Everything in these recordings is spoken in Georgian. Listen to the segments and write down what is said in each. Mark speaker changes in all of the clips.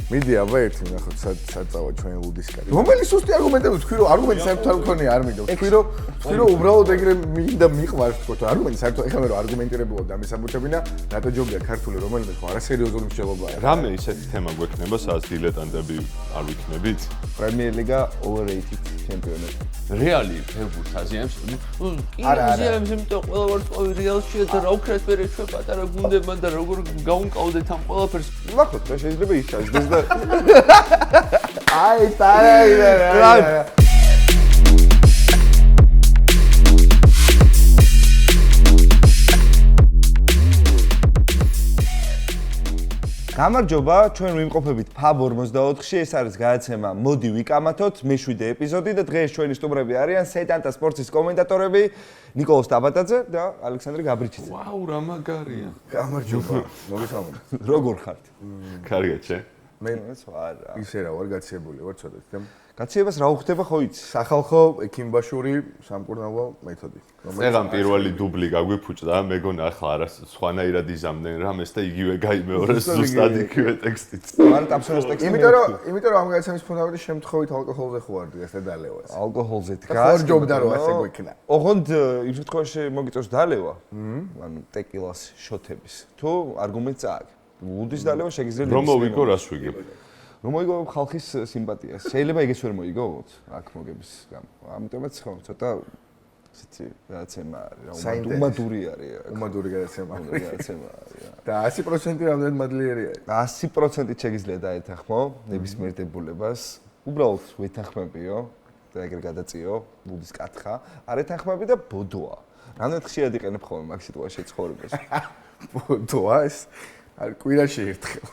Speaker 1: მიდი აბა ერთი ნახოთ სად წავა ჩვენ ლუდისკარი. რომელი სუსტი არგუმენტები თქვი რომ არგუმენტი საერთოდ არ მქონია არ მინდა. თქვი რომ უბრალოდ ეგრე მინდა მიყვარს თქო რომ არგუმენტი საერთოდ ეხლა მე რომ არგუმენტირებულად დამესაბუთებინა რატო ჯობია ქართული რომელიმე ხო არასერიოზული მსჯელობაა.
Speaker 2: რამე ისეთი თემა გვექნება სადაც დილეტანტები არ ვიქნებით?
Speaker 3: პრემიერ ლიგა overrated ჩემპიონატი.
Speaker 4: რეალი ფეხბურთს აზიანებს. აზიანებს იმიტომ ყველა ვარსკვლავი რეალშია და რა უკრათ მე ჩვენ პატარა გუნდებმა და როგორ გაუნკავდეთ ამ ყველაფერს.
Speaker 3: ნახოთ რა შეიძლება ისჩადეს და
Speaker 1: აი ტარა
Speaker 3: გამარჯობა, ჩვენ ვიმყოფებით Pub 44-ში, ეს არის გადაცემა მოდი ვიკამათოთ, მე-7 ეპიზოდი და დღეს ჩვენი სტუმრები არიან სეტანტა სპორტის კომენტატორები ნიკოლოზ ტაბატაძე და ალექსანდრე გაბრიჩიძე.
Speaker 4: ვაუ, რა მაგარია.
Speaker 1: გამარჯობა. მოგესალმებით.
Speaker 3: როგორ ხართ?
Speaker 2: კარგად შე?
Speaker 1: მე
Speaker 3: არა.
Speaker 1: ისე რა ვარ გაციებული ვარ ცოტა და
Speaker 3: გაციებას რა უხდება ხო იცი?
Speaker 1: სახალხო ექიმბაშური სამკურნალო მეთოდი.
Speaker 2: წეგან პირველი დუბლი გაგვიფუჭდა, მეგონა ახლა არა სხვანაირად იზამდნენ რამეს და იგივე გაიმეორეს ზუსტად იგივე ტექსტიც.
Speaker 3: მან ტაფსონოს ტექსტი.
Speaker 1: იმიტომ რომ ამ გადაცემის ფუნდამენტი შემთხვევით ალკოჰოლზე ხوارდი ეს და დალევას.
Speaker 3: ალკოჰოლზე დგას.
Speaker 1: ხო ჯობდა რომ ასე გვიქნა.
Speaker 3: ოღონდ იმ შემთხვევაში მოგიწევს დალევა. ანუ ტეკილას შოთების. თუ არგუმენტს წააგ. ლუდის დალევა შეგიძლია
Speaker 2: რომ მოვიგო რას ვიგებ?
Speaker 3: რომ მოიგო ხალხის სიმპათიას. შეიძლება ეგეც ვერ მოიგოთ აქ მოგების გამო. ამიტომაც ხო ცოტა ისეთი გადაცემა არის რა უმადური არის.
Speaker 1: უმადური გადაცემა.
Speaker 3: გადაცემა არის.
Speaker 1: და 100% რამდენი მადლიერია.
Speaker 3: 100% შეგიძლია დაეთანხმო ნებისმიერ დებულებას. უბრალოდ ვეთანხმებიო და ეგრე გადაწიო ლუდის კათხა. არ ეთანხმები და ბოდოა. რამდენი ხშირად იყენებ ხოლმე მაგ სიტუაციაში ცხოვრებაში?
Speaker 1: ბოდოა ეს არ კვირაში ერთხელ.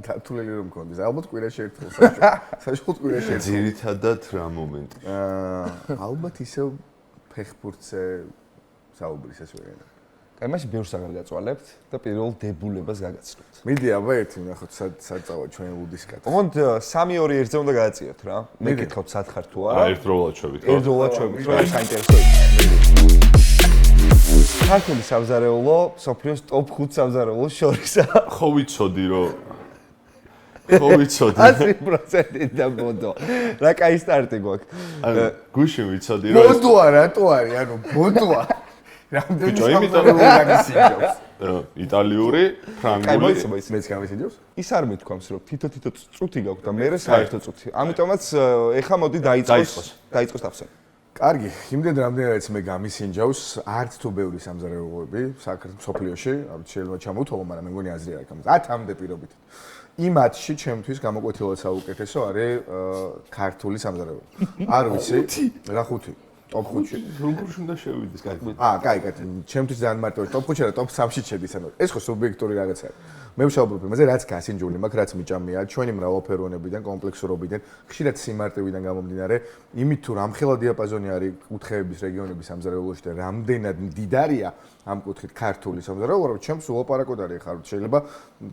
Speaker 1: დათვლილი რომ მქონდეს. ალბათ კვირაში ერთხელ საერთოდ კვირაში ერთხელ.
Speaker 2: ძირითადად რა მომენტი?
Speaker 1: ალბათ ისევ ფეხბურთზე საუბრის ეს ვერენა.
Speaker 3: კაი, მაშინ ბევრს აღარ გაწვალებთ და პირველ დებულებას გაგაცნობთ.
Speaker 1: მიდი აბა ერთი ნახოთ სად წავა ჩვენ ლუდისკად.
Speaker 3: ოღონდ 3-2-1-ზე უნდა გადაწიოთ რა. მე გითხავთ სად ხარ თუ არა?
Speaker 2: ერთდროულად შევით.
Speaker 3: ერთდროულად შევით. რა საინტერესო იყო. ქართული სამზარეულო სოფლიოს ტოპ 5 სამზარეულოს შორისაა.
Speaker 2: ხო ვიცოდი რომ ხო ვიცოდი.
Speaker 3: 100% და ბოდო. რა კაი სტარტი გვაქვს.
Speaker 2: ანუ გუშინ ვიცოდი რომ
Speaker 1: ბოდოა რატო არის? ანუ ბოდოა. რამდენი
Speaker 2: იმიტომ
Speaker 1: გამისინჯავს.
Speaker 2: იტალიური, ფრანგული.
Speaker 1: მეც გამისინჯავს?
Speaker 3: ის არ მეთქვამს რომ თითო წუთი გაქვს და მე საერთო წუთი. ამიტომაც ეხა მოდი დაიწყოს თავსა.
Speaker 1: კარგი, იმდენ რამდენადაც მე გამისინჯავს, არც თუ ბევრი სამზარეულოები საქართველოს სოფლიოში, შეიძლება ჩამოვთვალო, მაგრამ მე მგონი აზრი არ აქვს. 10-მდე პირობით. იმ 10-ში ჩემთვის გამოკვეთილად საუკეთესო არის ქართული სამზარეულო. არ ვიცი, რა 5? ტოპ 5-ში.
Speaker 2: როგორ უნდა შევიდეს, კარგი.
Speaker 1: კაი, ჩემთვის ძალიან მარტივი ტოპ 5-ში და ტოპ 3-ში შედის, ანუ ეს ხო სუბიექტური რაღაცა არის. მე ვშაუბრობ იმაზე, რაც გასინჯული მაქვს, რაც მიჭამია, ჩვენი მრავალფეროვნებიდან, კომპლექსურობიდან, ხშირად სიმარტივიდან გამომდინარე, იმით თუ რამხელა დიაპაზონი არის კუთხეების, რეგიონების სამზარეულოში და რამდენად მდიდარია ამ კუთხით ქართული სამზარეულო, რომ ჩემს ულაპარაკოდ არის ხარ, შეიძლება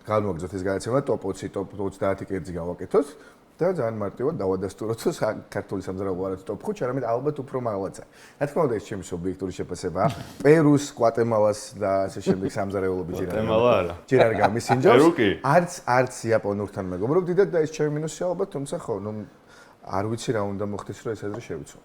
Speaker 1: განვაგრძოთ ეს გადაცემა ტოპ 20, ტოპ 30 კერძი გავაკეთოთ. და ძალიან მარტივად დავადასტუროთ ქართული სამზარეულო არა ტოპ 5-ში, არამედ ალბათ უფრო მაღლაცა. რა თქმა უნდა, ეს ჩემი სუბიექტური შეფასებაა. პერუს, კვატემალას და ასე შემდეგ სამზარეულოები ჯერ არ გამისინჯავს. არც იაპონურთან მეგობრობ დიდად და ეს ჩემი მინუსი ალბათ, თუმცა ხო, ნუ არ ვიცი რა უნდა მოხდეს, რომ ეს აზრი შევიცვალო.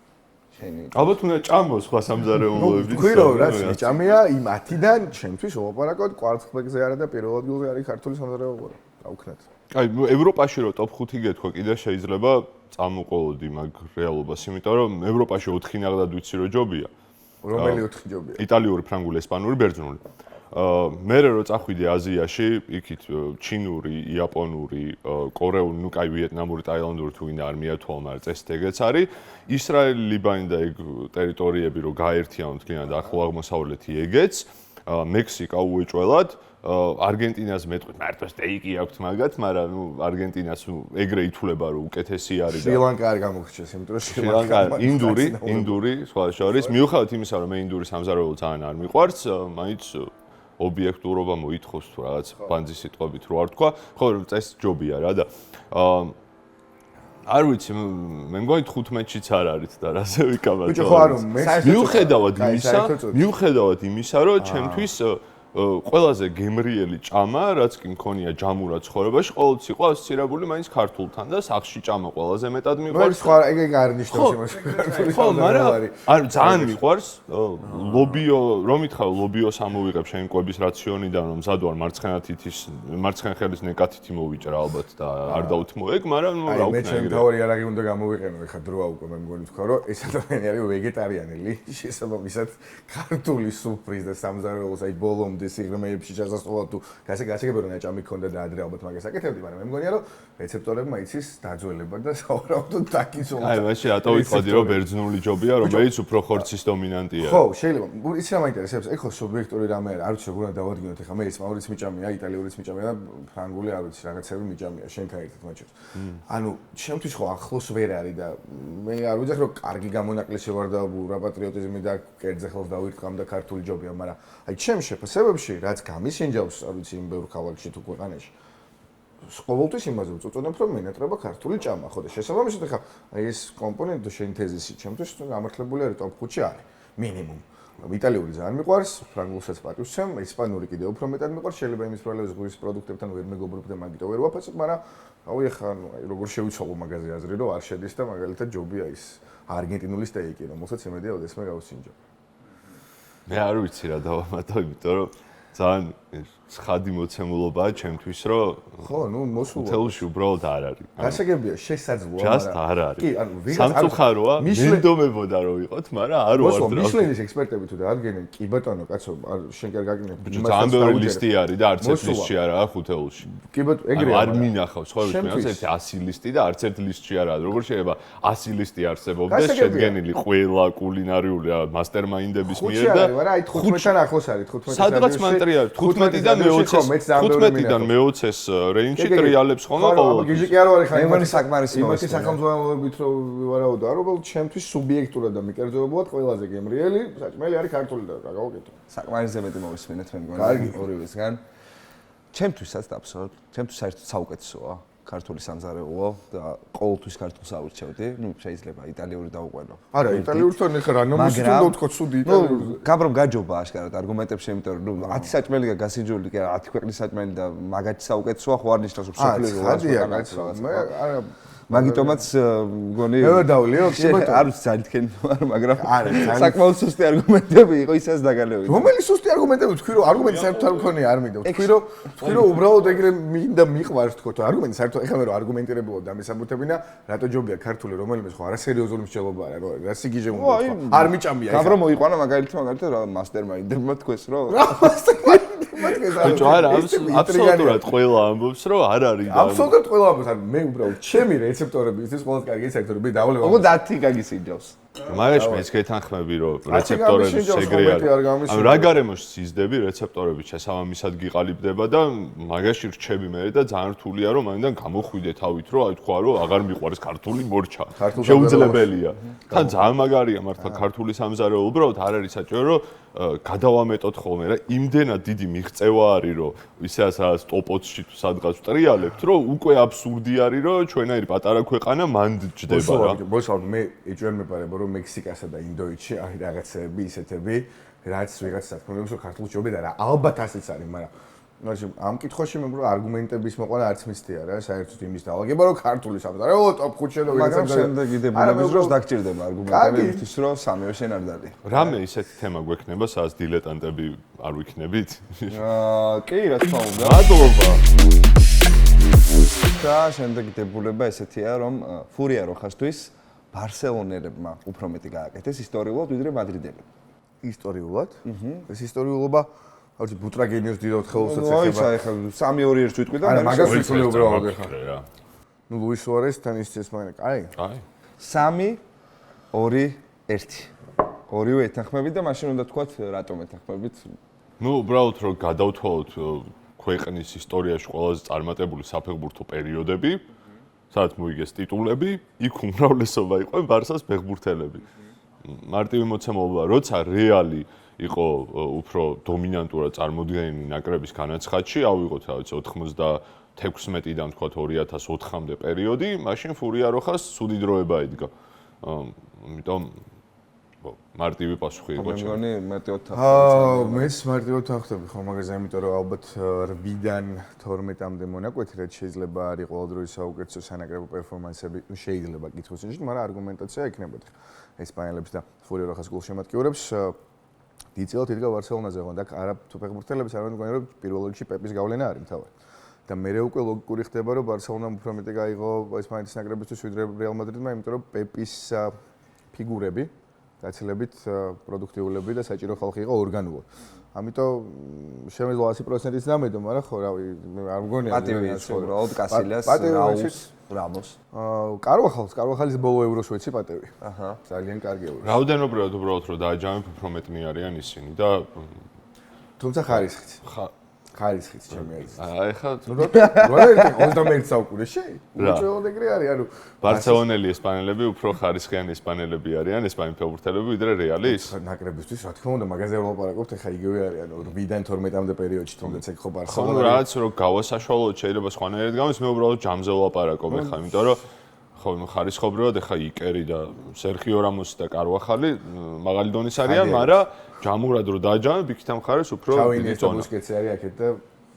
Speaker 2: ალბათ უნდა ჭამოს სხვა სამზარეულოები.
Speaker 1: თქვი რომ რაც მიჭამია იმ 10-დან ჩემთვის ულაპარაკოდ კვარტალზე არა და პირველ ადგილზე არის ქართული სამზარეულო. გავქნათ.
Speaker 2: აი, ევროპაში რო ტოპ 5 გეთქვა, კიდე შეიძლება წამოყოლოდი მაგ რეალობას, იმიტომ რომ ევროპაში 4 ნაღდად ვიცი რომ ჯობია.
Speaker 1: რომელი 4 ჯობია?
Speaker 2: იტალიური, ფრანგული, ესპანური, ბერძნული. მე რო წახვიდე აზიაში, იქით ჩინური, იაპონური, კორეული, ნუ კაი ვიეტნამური, ტაილანდური თუ ვინ არ მიათვალ, მაგრამ წესით ეგეც არის. ისრაელი, ლიბანი და ეგ ტერიტორიები რო გაერთიანოთ კლიენტ ახლო აღმოსავლეთი ეგეც, მექსიკა უეჭველად არგენტინას მეტყვით, მარტო სტეიკი აქვს მაგათ, მაგრამ ნუ არგენტინას ეგრე ითვლება რომ უკეთესი არის და
Speaker 1: შრი-ლანკა არ გამოგრჩეს, იმიტომ რომ
Speaker 2: შრი-ლანკა ინდური, სხვა შორის, მიუხედავად იმისა, რომ მე ინდური სამზარეულო ძალიან არ მიყვარს, მაინც ობიექტურობა მოითხოვს თუ რაღაც ბანძის სიტყვებით რო არ თქვა, ხო წეს ჯობია რა და არ ვიცი, მე მგონი 15-შიც არ არის და რაზე ვიკავათ.
Speaker 1: ბიჭო, ხო არ მე
Speaker 2: მიუხედავად იმისა, რომ ჩემთვის ყველაზე გემრიელი ჭამა, რაც კი მქონია ჯამურად ცხოვრებაში, ყოველთვის იყო ასოცირებული მაინც ქართულთან და სახში ჭამა ყველაზე მეტად
Speaker 1: მე
Speaker 2: მიყვარს.
Speaker 1: სხვა ეგ არ ნიშნავს იმას.
Speaker 2: ხო, მაგრამ არ ძალიან მიყვარს ლობიო, რომ ითხოვ ლობიოს ამოვიღებ შენ კვების რაციონიდან, რომ მზად ვარ მარცხენა ხელის ნეკათითი მოვიჭრა ალბათ და არ დაუთმო ეგ, მაგრამ რა
Speaker 1: მე
Speaker 2: ვქნა
Speaker 1: ჩემ
Speaker 2: ეგრე.
Speaker 1: თავი არაღი უნდა გამოვიყენო, ეხა დროა უკვე მე მგონი თქვა, რომ ეს ადამიანი არის ვეგეტარიანელი, შესაბამისად ქართული სუფრის და სამზარეულოს აი ბოლომდე სიღრმეებში ჩასასწორად თუ გასაგებია რომ ნაჭამი ქონდა და ადრე ალბათ მაგას აკეთებდი, მაგრამ მე მგონია რომ რეცეპტორებმა იცის დაძველება და საუბრობთ დაკიცო.
Speaker 2: აი, მაშინ რატო ვიტყოდი რომ ბერძნული ჯობია, რომელიც უფრო ხორცის დომინანტია.
Speaker 1: ხო, შეიძლება. იცი რა მაინტერესებს? ეხლა სუბიექტური რამე არ ვიცი როგორ უნდა დავადგინოთ, ეხლა მე ესპანურიც მიჭამია, იტალიურიც მიჭამია და ფრანგული არ ვიცი, რაღაცები მიჭამია შენთან ერთად მათ შორის. ანუ ჩემთვის ხო ახლოს ვერ არის და მე არ ვიძახ რომ კარგი გამონაკლისი ვარ და ურა პატრიოტიზმი და კერძე ხელს დავირთყამ და ქართული ჯობია, მაგრამ აი ჩემ შეფასებებში რაც გამისინჯავს, არ ვიცი იმ ბევრ ქალაქში თუ ქვეყანაში ყოველთვის იმაზე ვწუწუნებ რომ მენატრება ქართული ჭამა, ხო და შესაბამისად ახლა აი ეს კომპონენტი და შენ თეზისი ჩემთვის გამართლებული არის ტოპ 5-ში არის მინიმუმ. იტალიური ძალიან მიყვარს, ფრანგულსაც პატივს ვცემ, ესპანური კიდევ უფრო მეტად მიყვარს, შეიძლება იმის პრობლემის ზღვის პროდუქტებთან ვერ მეგობრობ და მაგით ვერ ვაფასებ, მაგრამ რავი ახლა აი როგორ შევიცვალო მაგაზე აზრი რომ არ შედის და მაგალითად ჯობია ის არგენტინული სტეიკი, რომელსაც იმედია ოდესმე გავსინჯო.
Speaker 2: მე არ ვიცი რა დავამატო, იმიტომ რომ ძალიან ცხადი მოცემულობაა ჩემთვის, რომ
Speaker 1: ხო, ნუ მოსულა.
Speaker 2: თელში უბრალოდ არ არის.
Speaker 1: გასაგებია, შესაძლოა,
Speaker 2: Just არ არის.
Speaker 1: კი, ანუ ვიღაც
Speaker 2: სამწუხაროა, მენდომებოდა რომ ვიყოთ, მაგრამ არ ვარ.
Speaker 1: მიშლენის ექსპერტები თუ დაადგენენ, კი ბატონო, კაცო, შენ კი არ გაგინებ.
Speaker 2: ძალიან ბევრი ლისტი არის და არც ერთ ლისტში არაა ხუთეულში.
Speaker 1: კი ბატონო, ეგრეა.
Speaker 2: არ მინახავს, ხო, ვიცი, 100 ლისტი და არც ერთ ლისტში არაა. როგორ შეიძლება 100 ლისტი არსებობდეს შედგენილი ყველა კულინარიული მასტერმაინდების მიერ და
Speaker 1: აი 15-დან ახლოს არის, 15-ს.
Speaker 2: სადღაც მანტრია 15-დან მე-20-ს რეინჯში ტრიალებს ხოლმე ყოველთვის.
Speaker 1: გიჟი კი არ ვარ ხა
Speaker 3: მე საკმარისი
Speaker 1: იმათი სახელმძღვანელოებით რომ ვარაუდო, რომ ჩემთვის სუბიექტურად და მიკერძოებულად ყველაზე გემრიელი საჭმელი არის ქართული და რა გავაკეთო.
Speaker 3: საკმარისზე მეტი მოვისმენთ მე მგონი.
Speaker 1: კარგი.
Speaker 3: ორივესგან. ჩემთვისაც დაბსოლუტ, ჩემთვის საერთოდ საუკეთესოა ქართული სამზარეულო და ყოველთვის ქართულს ავირჩევდი. ნუ შეიძლება იტალიური დავუყენო.
Speaker 1: არა, იტალიურთან ეხლა რა ნომისით უნდა ვთქო ცუდი იტალიურზე.
Speaker 3: გაბრომ გაჯობა აშკარად არგუმენტებში, იმიტომ რომ 10 საჭმელი და გასინჯული კი 10 ქვეყნის საჭმელი და მაგათი საუკეთესოა, ხო არ ნიშნავს რომ სოფლიო
Speaker 1: ხადია, კაცო. მე არა
Speaker 3: მაგიტომაც მგონი
Speaker 1: მე ვერ დავლიო, კი ბატონო.
Speaker 3: არ ვიცი ძალიან თქვენი ვარ, მაგრამ
Speaker 1: არა, ძალიან
Speaker 3: საკმაოდ სუსტი არგუმენტები იყო, ისაც დაგალევდი.
Speaker 1: რომელი სუსტი არგუმენტები თქვი რომ არგუმენტი საერთოდ არ მქონია არ მინდა. თქვი რომ უბრალოდ ეგრე მინდა მიყვარს თქო, თუ არგუმენტი საერთოდ ეხლა მე რომ არგუმენტირებულად დამესაბუთებინა, რატო ჯობია ქართული რომელიმე სხვა არასერიოზული მსჯელობა არა, რა სიგიჟე უნდა თქვა. არ მიჭამია.
Speaker 3: გაბრომ მოიყვანა მაგალითად რა მასტერმაინდებმა თქვეს რომ
Speaker 1: რა მასტერმაინდებმა თქვეს რა.
Speaker 2: ბიჭო, არა, აბსოლუტურად ყველა ამბობს რომ არ არის და
Speaker 1: აბსოლუტურად ყველა ამბობს, არ მე უბრალოდ ჩემი რეცეპტორები ის ყოველთვის კარგი რეცეპტორები დავლებო.
Speaker 3: ოღონდ 10 გაგისინჯავს.
Speaker 2: მაგაში მეც გეთანხმები რომ რეცეპტორების ეგრე არის. ანუ რა გარემოში სიზდები რეცეპტორები შესაბამისად გიყალიბდება და მაგაში რჩები მე და ძალიან რთულია რომ მანდან გამოხვიდე თავით რომ აი თქვა რომ აღარ მიყვარს ქართული მორჩა. შეუძლებელია. თან ძალიან მაგარია მართლა ქართული სამზარეულო უბრალოდ არ არის საჭირო რომ გადავამეტოთ ხოლმე რა იმდენად დიდი მიღწევა არის რომ ისეაც რაღაც ტოპ-20-ში თუ სადღაც ვტრიალებთ რომ უკვე აბსურდი არის რომ ჩვენაირი პატარა ქვეყანა მანდ ჯდება რა.
Speaker 1: მოსავთ მე ეჭვენ მეპარება რომ მექსიკასა და ინდოეთში არის რაღაცები ისეთები რაც ვიღაცა თქმობს რომ ქართულში ჯობია და რა ალბათ ასეც არის მაგრამ ამ კითხვაში მე მგონი არგუმენტების მოყვანა არც მისთი არა საერთოდ იმის დავაგება რომ ქართული სამზარეულო ტოპ 5-ში და
Speaker 3: მაგრამ შემდეგ იდეებულების დროს დაგჭირდება არგუმენტებისთვის რომ სამივე შენ არ დალი.
Speaker 2: რამე ისეთი თემა გვექნება სადაც დილეტანტები არ ვიქნებით?
Speaker 3: კი რა თქმა უნდა.
Speaker 2: მადლობა.
Speaker 3: და შემდეგ დებულება ესეთია რომ ფურია როხასთვის ბარსელონელებმა უფრო მეტი გააკეთეს ისტორიულად ვიდრე მადრიდებმა.
Speaker 1: ისტორიულად? ეს ისტორიულობა აუცი ბუტრაგენიოს დიდად ხელოსაც ეხება.
Speaker 3: აი ხა 3-2-1 ვიტყვი და
Speaker 1: არა მაგას ვიცი უბრალოდ ეხა.
Speaker 2: რა.
Speaker 1: ნუ ლუის სუარესთან ისწეს მაგ აი.
Speaker 2: აი.
Speaker 3: 3-2-1. ორივე ეთანხმებით და მაშინ უნდა თქვათ რატომ ეთანხმებით.
Speaker 2: ნუ უბრალოდ რომ გადავთვალოთ ქვეყნის ისტორიაში ყველაზე წარმატებული საფეხბურთო პერიოდები, სადაც მოიგეს ტიტულები, იქ უმრავლესობა იყო ბარსას ფეხბურთელები. მარტივი მოცემულობა, როცა რეალი იყო უფრო დომინანტურად წარმოდგენილი ნაკრების განაცხადში, ავიღოთ რა ვიცი 96-დან თქვათ 2004-მდე პერიოდი, მაშინ ფურია როხას ცუდი დროება იდგა. ამიტომ მარტივი პასუხი იყო
Speaker 3: მე
Speaker 2: ჩემი.
Speaker 3: მგონი მეტეოდ
Speaker 1: მეც მარტივად ვახტები ხო მაგაზე, იმიტომ რომ ალბათ 8-დან 12-მდე მონაკვეთი რაც შეიძლება არის ყოველდღიური საუკეთესო სანაკრებო პერფორმანსები, შეიძლება კითხოს ნიშნით, მაგრამ არგუმენტაცია ექნებოდა. ესპანელებს და ფულიო რახას გულშემატკივრებს დიდწილად იდგა ბარსელონაზე, ხო და არა თუ ფეხბურთელებს არ მგონი რომ პირველ რიგში პეპის გავლენა არის მთავარი. და მე უკვე ლოგიკური ხდება რომ ბარსელონამ უფრო მეტი გაიღო ესპანეთის ნაკრებისთვის ვიდრე რეალ მადრიდმა, იმიტომ რომ პეპის ფიგურები გაცილებით პროდუქტიულები და საჭირო ხალხი იყო ორგანულად. ამიტომ შემეძლო 100%-იც დამედო, მაგრამ ხო რავი, არ მგონია
Speaker 3: პატივი იყო უბრალოდ კასილიას, რაულს, რამოს.
Speaker 1: კარვახალის ბოლო ევროს ვეცი პატევი.
Speaker 3: აჰა.
Speaker 1: ძალიან კარგი ევროს.
Speaker 2: რაოდენობრივად უბრალოდ რომ დააჯამებ უფრო მეტნი არიან ისინი და
Speaker 1: თუმცა ხარისხიც. ხარისხიც ჩემი არის.
Speaker 2: ეხლა
Speaker 1: რა 21 საუკუნეში? უჩვეულოდ ეგრე არის, ანუ
Speaker 2: ბარსელონელი ესპანელები უფრო ხარისხიანი ესპანელები არიან, ესპანელი ფეხბურთელები ვიდრე რეალის.
Speaker 1: ნაკრებისთვის რა თქმა უნდა, მაგაზე ვლაპარაკობთ, ეხა იგივე არის, ანუ 8-დან 12-მდე პერიოდში თუნდაც ეგ ხო
Speaker 2: ხო,
Speaker 1: ბარსელონა.
Speaker 2: რაც რომ გავასაშვალოთ შეიძლება სხვანაირად გამოს, მე უბრალოდ ჯამზე ვლაპარაკობ ეხლა, იმიტომ რომ ხო, ხარისხობრივად ეხა იკერი და სერხიო რამოსი და კარვახალი მაღალი დონის არიან, მაგრამ ჯამურად რო დააჯამებ, იქით ამ ხარეს უფრო
Speaker 1: ჩავინე ეს ბუსკეტსი არის აქეთ და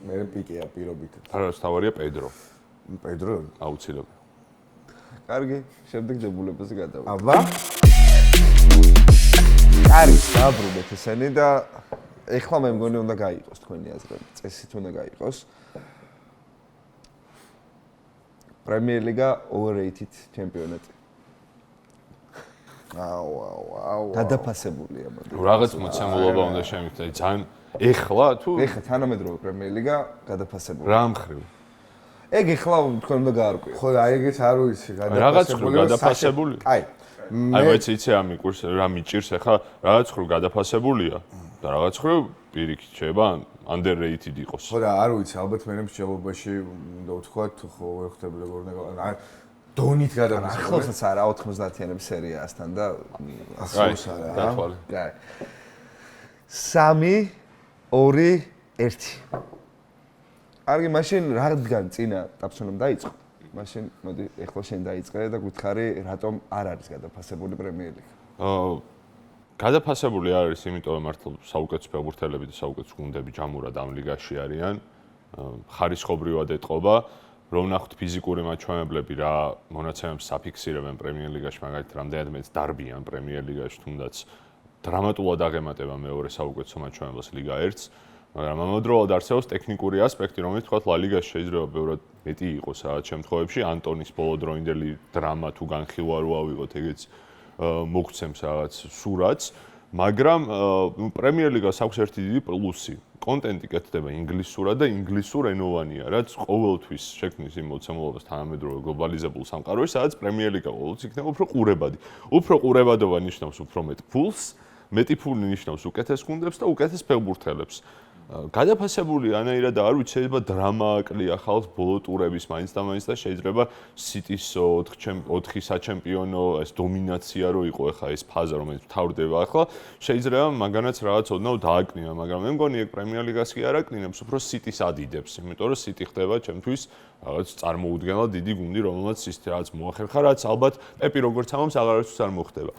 Speaker 1: მე პიკეა პირობით.
Speaker 2: არის თავარია პედრო.
Speaker 1: პედრო.
Speaker 2: აუცილებლად.
Speaker 3: კარგი, შემდეგ დებულებაზე გადავა.
Speaker 1: აბა.
Speaker 3: კარგი, დაბრუნდეთ ესენი და ეხლა მე მგონი უნდა გაიყოს თქვენი აზრები. წესით უნდა გაიყოს. პრემიერ ლიგა overrated ჩემპიონატი. აუ. გადაფასებულია მოდი.
Speaker 2: რაღაც მოცემულობა უნდა შემიგდე, ძალიან ეხლა თუ
Speaker 3: ეხლა თანამედროვე პრემიერ ლიგა გადაფასებულია.
Speaker 2: რა მხრივ?
Speaker 3: ეგ ეხლა თქვენ უნდა გაარკვიოთ.
Speaker 1: ხო, აი ეგეც არ ვიცი,
Speaker 2: რაღაც ხრო გადაფასებული?
Speaker 1: აი.
Speaker 2: აი მეც იცი ამი კურს რა მიჭირს ახლა რაღაც ხრო გადაფასებულია და რაღაც ხრო პირიქით შეიძლება underrated იყოს.
Speaker 1: ხო და არ ვიცი, ალბათ მე მსჯელობაში უნდა ვთქვათ, ხო ვერ ხვდები როგორ უნდა დონით გადაფასებული.
Speaker 3: ახლოსაც არა 90-იანების სერიასთან და
Speaker 2: ახლოს არა. დათვალე.
Speaker 3: კაი. 3 2 1. კარგი, მაშინ რადგან წინა ტაფსონამ დაიწყო. მაშინ მოდი ეხლა შენ დაიწყე და გითხარი რატომ არ არის გადაფასებული პრემიერ ლიგა.
Speaker 2: გადაფასებული არის, იმიტომ რომ მართლა საუკეთესო ფეხბურთელები და საუკეთესო გუნდები ჯამურად ამ ლიგაში არიან. ხარისხობრივად ეტყობა, რომ ნახოთ ფიზიკური მაჩვენებლები რა მონაცემებს საფიქსირებენ პრემიერ ლიგაში, მაგალითად, რამდენად მეც დარბიან პრემიერ ლიგაში, თუნდაც დრამატულად აღემატება მეორე საუკეთესო მაჩვენებლს ლიგა 1-ს. მაგრამ ამავდროულად არსებობს ტექნიკური ასპექტი, რომელიც თქვათ ლა ლიგაში შეიძლება ბევრად მეტი იყოს რაღაც შემთხვევებში. ანტონის ბოლოდროინდელი დრამა თუ განხილვა რო ავიღოთ, ეგეც მოგცემს რაღაც სურათს, მაგრამ პრემიერ ლიგას აქვს ერთი დიდი პლუსი. კონტენტი კეთდება ინგლისურად და ინგლისურენოვანია, რაც ყოველთვის შექმნის იმ მოცემულობას თანამედროვე გლობალიზებულ სამყაროში, სადაც პრემიერ ლიგა ყოველთვის იქნება უფრო ყურებადი. უფრო ყურებადობა ნიშნავს უფრო მეტ ფულს, მეტი ფული ნიშნავს უკეთეს გუნდებს და უკეთეს ფეხბურთელებს. გადაფასებული ანაირად არ ვიცი, შეიძლება დრამა აკლია ხალხს ბოლო ტურების მაინც და მაინც და შეიძლება სიტის 4 საჩემპიონო ეს დომინაცია რო იყო ახლა ეს ფაზა რომელიც მთავრდება ახლა შეიძლება მაგანაც რაღაც ოდნავ დააკნინა, მაგრამ მე მგონი ეგ პრემიერ ლიგას კი არ აკნინებს, უფრო სიტის ადიდებს, იმიტომ რომ სიტი ხდება ჩემთვის რაღაც წარმოუდგენლად დიდი გუნდი, რომელმაც ის რაღაც მოახერხა, რაც ალბათ პეპი როგორც ამობს აღარასდროს არ მოხდება.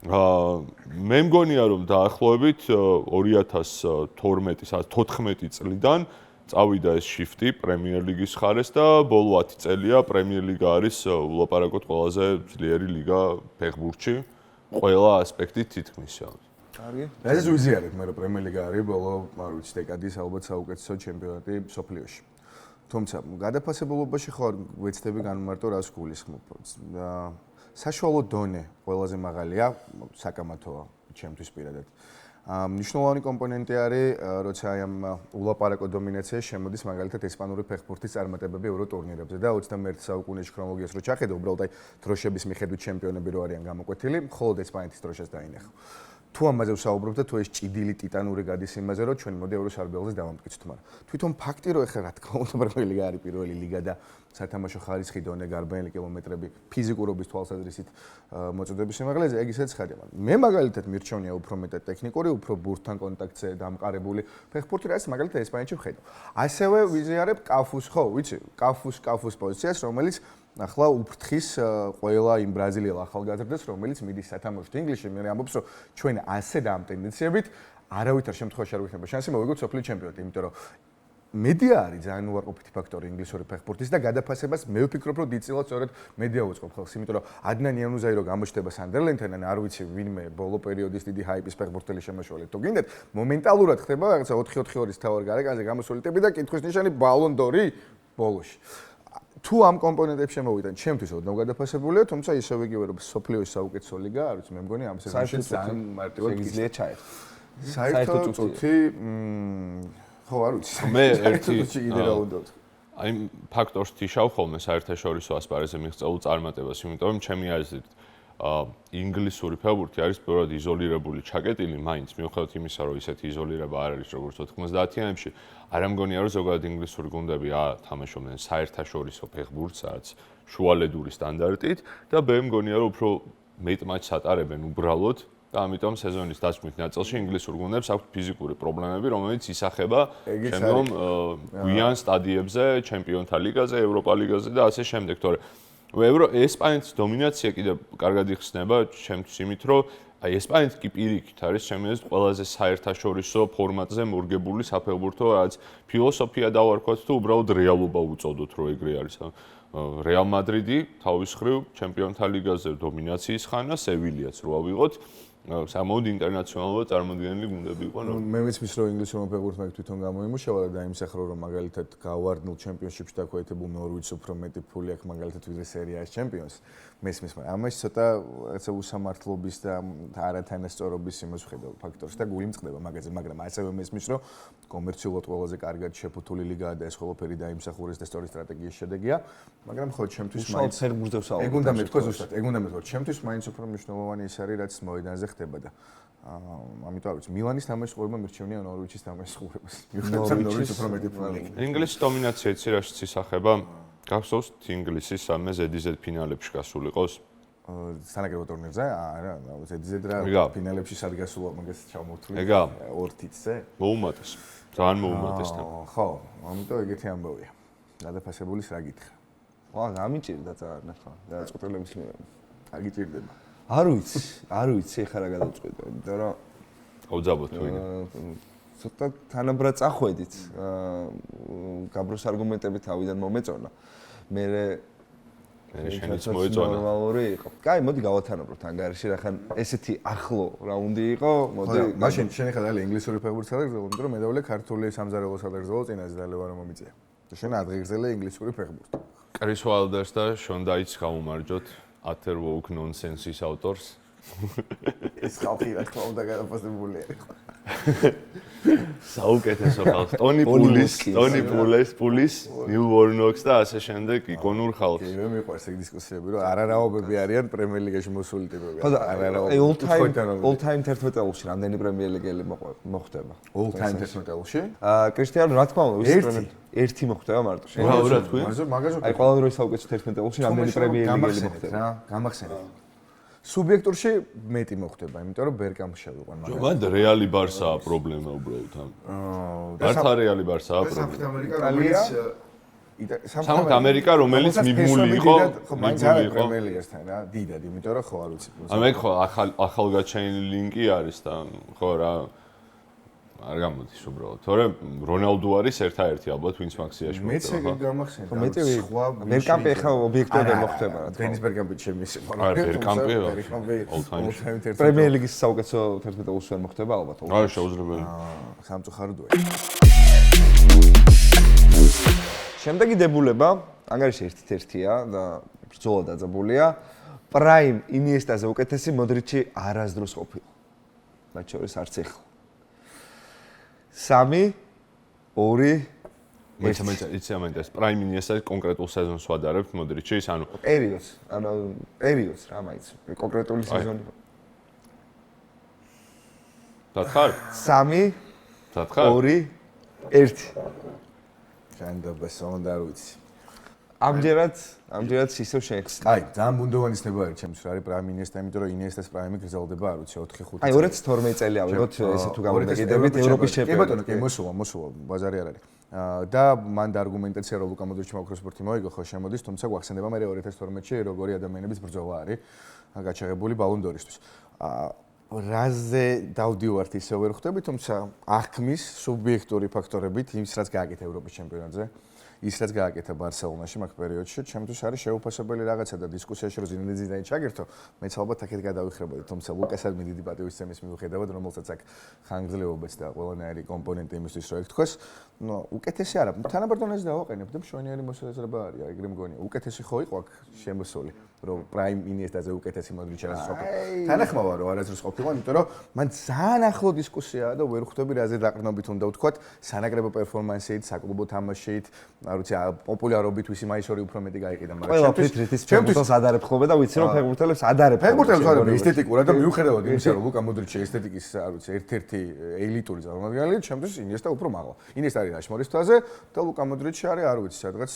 Speaker 2: მე მგონია რომ დაახლოებით 2012-14 წლიდან წავიდა ეს შიფტი პრემიერ ლიგის ხარეს და ბოლო 10 წელია პრემიერ ლიგა არის ვლაპარაკოთ ყველაზე ძლიერი ლიგა ფეხბურთში ყველა ასპექტით თითქმის.
Speaker 3: კარგი.
Speaker 1: რაზეც ვიზიარებ მე რომ პრემიერ ლიგა არის ბოლო, არ ვიცი, დეკადის ალბათ საუკეთესო ჩემპიონატი მსოფლიოში. თუმცა გადაფასებულობაში ხო ვეცდები განმარტო რას გულისხმობ. საშუალო დონე ყველაზე მაღალია, საკამათოა ჩემთვის პირადად. მნიშვნელოვანი კომპონენტი არის, როცა აი ამ ულაპარაკო დომინაციაში შემოდის მაგალითად ესპანური ფეხბურთის წარმატებები ევრო ტურნირებზე და 21 საუკუნეში ქრონოლოგიას რო ჩახედა, უბრალოდ აი დროშების მიხედვით ჩემპიონები რო არიან გამოკვეთილი, მხოლოდ ესპანეთის დროშას დაინახო. თუ ამაზე ვსაუბრობ და თუ ეს ჭიდილი ტიტანური გადის იმაზე, რომ ჩვენ მოდი ევროს არბელზე დავამტკიცოთ, მაგრამ თვითონ ფაქტი რომ ეხლა რა თქმა უნდა პრემიერ ლიგა არის პირველი ლიგა და სათამაშო ხარისხი დონე, გარბანელი კილომეტრები, ფიზიკურობის თვალსაზრისით მოწოდების სიმაღლეზე, ეგ ისე ცხადია. მე მაგალითად მირჩევნია უფრო მეტად ტექნიკური, უფრო ბურთთან კონტაქტზე დამყარებული ფეხბურთი, რაც მაგალითად ესპანეთში ვხედავ. ასევე ვიზიარებ კაფუს, ხო, ვიცი, კაფუს პოზიციას, რომელიც ახლა უფრთხის ყველა იმ ბრაზილიელ ახალგაზრდას, რომელიც მიდის სათამაშოდ ინგლისში, მე ამბობს, რომ ჩვენ ასე და ამ ტენდენციებით არავითარ შემთხვევაში არ ვიქნება შანსი მოვიგოთ სოფლიო ჩემპიონატი, იმიტომ რომ მედია არის ძალიან უარყოფითი ფაქტორი ინგლისური ფეხბურთის და გადაფასებას მე ვფიქრობ, რომ დიდწილად სწორედ მედია უწყობს ხალხს, იმიტომ რომ ადნან იანუზაი რო გამოჩნდება სანდერლენდთან, ან არ ვიცი ვინმე ბოლო პერიოდის დიდი ჰაიპის ფეხბურთელი შემოშვალეთ. თუ გინდათ, მომენტალურად ხდება რაღაცა 4-4-2-რის თავარ გარეკანზე გამოსული ტიპი და კითხვის ნიშანი ბალონ დორი ბოლოში. თუ ამ კომპონენტებს შემოვიდნენ, ჩემთვის ოდნავ გადაფასებულია, თუმცა ისევ იგივე რომ სოფლიოს საუკეთესო ლიგა არის, მე მგონი ამ სეზონში ძალიან მარტივად
Speaker 3: შეგიძლია ჩაერთო.
Speaker 1: საერთოდ წუთი ხო არ ვიცი.
Speaker 2: მე ერთი
Speaker 1: კიდე რა უნდა ვთქვა.
Speaker 2: აი ფაქტორს თიშავ ხოლმე საერთაშორისო ასპარეზზე მიღწეულ წარმატებას, იმიტომ რომ ჩემი აზრით ინგლისური ფეხბურთი არის პირველად იზოლირებული, ჩაკეტილი, მაინც მიუხედავად იმისა, რომ ისეთი იზოლირება არ არის როგორც 90-იანებში, არ ამგონია რომ ზოგადად ინგლისური გუნდები თამაშობდნენ საერთაშორისო ფეხბურთს, რაც შუალედური სტანდარტით და მე მგონია რომ უფრო მეტ მატჩს ატარებენ უბრალოდ და ამიტომ სეზონის დასკვნის ნაწილში ინგლისურ გუნდებს აქვთ ფიზიკური პრობლემები, რომელიც ისახება შემდგომ გვიან სტადიებზე, ჩემპიონთა ლიგაზე, ევროპა ლიგაზე და ასე შემდეგ, თორე ესპანეთის დომინაცია კიდევ კარგად იხსნება ჩემთვის იმით, რომ აი ესპანეთი კი პირიქით არის ჩემი აზრით ყველაზე საერთაშორისო ფორმატზე მორგებული საფეხბურთო, რაც ფილოსოფია დავარქვათ თუ უბრალოდ რეალობა უწოდოთ, რომ ეგრე არის. რეალ მადრიდი თავის მხრივ ჩემპიონთა ლიგაზე დომინაციის ხანა, სევილიაც რო ავიღოთ, სამოდ ინტერნაციონალურად წარმოდგენილი გუნდები იყო.
Speaker 1: მე ვიცმის რომ ინგლისურმა ფეხბურთმა თვითონ გამოიმუშავა და დაიმსახურა რომ მაგალითად გავარდნილ ჩემპიონშიპში დაქვეითებულ ნორვიჩს უფრო მეტი ფული აქვს მაგალითად ვიდრე სერიაში ჩემპიონს. მესმის, მაგრამ ამაში ცოტა რაღაცა უსამართლობის და არათანასწორობის იმას ვხედავ ფაქტორს და გული მწყდება მაგაზე, მაგრამ ასევე მესმის რომ კომერციულად ყველაზე კარგად შეფუთული ლიგაა და ეს ყველაფერი დაიმსახურეს და სწორი სტრატეგიის შედეგია, მაგრამ ხო ჩემთვის მაინც ეგ უნდა მეთქვა ზუსტად, ეგ უნდა მეთქვა ჩემთვის მაინც უფრო მნიშვნელოვანი ის არის რაც მოედანზე ხდება და ამიტომ არ ვიცი მილანის თამაშის ყურება მირჩევნია ნორვიჩის თამაშის ყურებას. მიუხედავად ნორვიჩის უფრო მეტი ფული.
Speaker 2: ინგლისის დომინაცია ცირაშიც ისახება გახსოვს ინგლისის სამე ზედიზედ ფინალებში გასულ იყოს?
Speaker 1: სანაკრებო ტურნირზე? არა, ზედიზედ რა ფინალებში სად გასულა მაგას ჩამოვთვლი.
Speaker 2: ეგა?
Speaker 1: ორთიცზე?
Speaker 2: მოუმატეს. ძალიან მოუმატეს თან.
Speaker 1: ხო, ამიტომ ეგეთი ამბავია. გადაფასებულის რა გითხრა?
Speaker 3: ვა, გამიჭირდა ძალიან ახლა. გადაწყვეტილების მიღება.
Speaker 1: აგიჭირდება.
Speaker 3: არ ვიცი, ეხლა რა გადავწყვეტო, იმიტომ რომ
Speaker 2: აუძაბოთ თუ იგი.
Speaker 3: ცოტა თანაბრად წახვედით. გაბროს არგუმენტები თავიდან მომეწონა. მე
Speaker 2: შენიც მოეწონა.
Speaker 3: ნორმალური იყო. კაი, მოდი გავათანაბროთ ანგარიში, რახან ესეთი ახლო რაუნდი იყო, მოდი.
Speaker 1: მაშინ შენ ეხლა დალი ინგლისური ფეხბურთს გადაგზავნე, იმიტომ რომ მე დავле ქართული სამზარეულოს გადაგზავნე წინაზე დალევა რომ მომიწია. და შენ ადღეგრძელე ინგლისური ფეხბურთი.
Speaker 2: კრის უაილდერს და შონ დაიც გამომარჯოთ ათერ ვოუკ ნონსენსის ავტორს.
Speaker 1: ეს ხალხი რა თქმა უნდა გადაფასებულია.
Speaker 2: საუკეთესო ხალხს, ტონი პულის, ნილ ვორნოქს და ასე შემდეგ იკონურ ხალხს.
Speaker 1: კი, მე მიყვარს ეგ დისკუსიები, რომ არარაობები არიან პრემიერ ლიგაში მოსული ტიპები.
Speaker 3: ხო და all time 11 წელში რამდენი პრემიერ ლიგელი მოხდება?
Speaker 1: all time 11 წელში?
Speaker 3: კრისტიანო რა თქმა უნდა, ერთი მოხდება მარტო.
Speaker 2: რა თქვი?
Speaker 3: აი ყველა დროის საუკეთესო 11 წელში რამდენი პრემიერ ლიგელი მოხდება?
Speaker 1: გამახსენეთ. სუბიექტურში მეტი მოხდება, იმიტომ რომ ბერკამს შევიყვან
Speaker 2: მაგალითად. მან რეალი ბარსაა პრობლემა უბრალოდ ამ. მართა რეალი ბარსაა პრობლემა. სამხრეთ ამერიკა რომელიც მიბმული იყო,
Speaker 1: მიბმული იყო პრემიერ ლიგასთან რა, დიდად, იმიტომ რომ ხო არ ვიცი.
Speaker 2: ამეკ ხო ახალგაჩენილი ლინკი არის და ხო რა არ გამოდის უბრალოდ. თორემ რონალდო არის ერთ-ერთი ალბათ ვინც მაქსიაში
Speaker 1: მოხდება. მეც ეგ გამახსენდა.
Speaker 3: ხო მეტი ბერკამპი ახლა ობიექტურად მოხდება რა.
Speaker 1: დენის ბერკამპი ჩემის იყო.
Speaker 2: არა ბერკამპი
Speaker 3: პრემიერ ლიგის საუკეთესო 11 წელს ვერ მოხდება ალბათ.
Speaker 2: არა შეუძლებელი.
Speaker 1: სამწუხაროდაა.
Speaker 3: შემდეგი დებულება ანგარიში ერთ-ერთია და ბრძოლა დაძაბულია. პრაიმ ინიესტაზე უკეთესი მოდრიჩი არასდროს ყოფილა. მათ შორის არც ეხლა. 3 2
Speaker 2: იცი ამენდეს პრაიმ ინიესტას კონკრეტულ სეზონს ვადარებთ მოდრიჩის ანუ
Speaker 3: პერიოდს რა მაინც კონკრეტული სეზონი
Speaker 2: დათხარ
Speaker 3: 3 2 1
Speaker 1: ჯანდაბას უნდა არ ვიცი
Speaker 3: ამჯერად ისევ შეხს
Speaker 1: აი ძალიან ბუნდოვანი ცნება არის ჩემთვის რა არის პრაიმ ინიესტა იმიტომ რომ ინიესტას პრაიმი გრძელდება არ ვიცი 4-5
Speaker 3: აი 2012 წელი ავიღოთ ესე თუ გამოდაგიდებით ევროპის ჩემპიონატი
Speaker 1: კი მოსულა ბაზარი არ არის და მან არგუმენტაცია რომ ლუკა მოდრიჩი მაკროსპორტი მოიგო ხო შემოდის, თუმცა გვახსენდება მე 2012-ში როგორი ადამიანების ბრძოლა არის გაჩაღებული ბალონ დორისთვის. რაზე დავდივართ ისე ვერ ხვდები, თუმცა აღქმის სუბიექტური ფაქტორებით ის რაც გააკეთა ევროპის ჩემპიონატზე, ის რაც გააკეთა ბარსელონაში მაგ პერიოდში, ჩემთვის არის შეუფასებელი რაღაცა და დისკუსიაში რომ ზინედინ ზიდანი ჩაგერთო, მეც ალბათ აქეთ გადავიხრებოდი, თუმცა ლუკასაც დიდი პატივისცემის მიუხედავად, რომელსაც აქ ხანგრძლივობაც და ყველანაირი კომპონენტი იმისთვის რომ ეკთქვას, ნუ უკეთესი არა, თანაბრძოლას დავაყენებ და მშვენიერი მოსაზრება არის, ეგრე მგონია. უკეთესი ხო იყო აქ შემოსული, რომ პრაიმ ინიესტაზე უკეთესი მოდრიჩი არასდროს ყოფილა. თანახმავა რომ არასდროს ყოფილა, იმიტომ რომ მან ძალიან ახლო დისკუსიაა და ვერ ხვდები რაზე დაყრდნობით უნდა ვთქვათ, სანაკრებო პერფორმანსით, საკლუბო თამაშით, არ ვიცი, პოპულარობით ვისი მაისორი უფრო მეტი გაიყიდა, მაგრამ
Speaker 3: ყველა ფრითრითის ფეხბურთელს ადარებ ხოლმე და ვიცი რომ ფეხბურთელებს ადარებ.
Speaker 1: ფეხბურთელს ადარებ ესთეტიკურად და მიუხედავად იმისა, რომ ლუკა მოდრიჩი ესთეტიკის, არ ვიცი, ერთ-ერთი ელიტური წარმომადგენელი, ჩემთვის ინიესტა უფრო მაღლა. ინიესტა არის რაშმორის თვაზე და ლუკა მოდრიჩი არის, არ ვიცი, სადღაც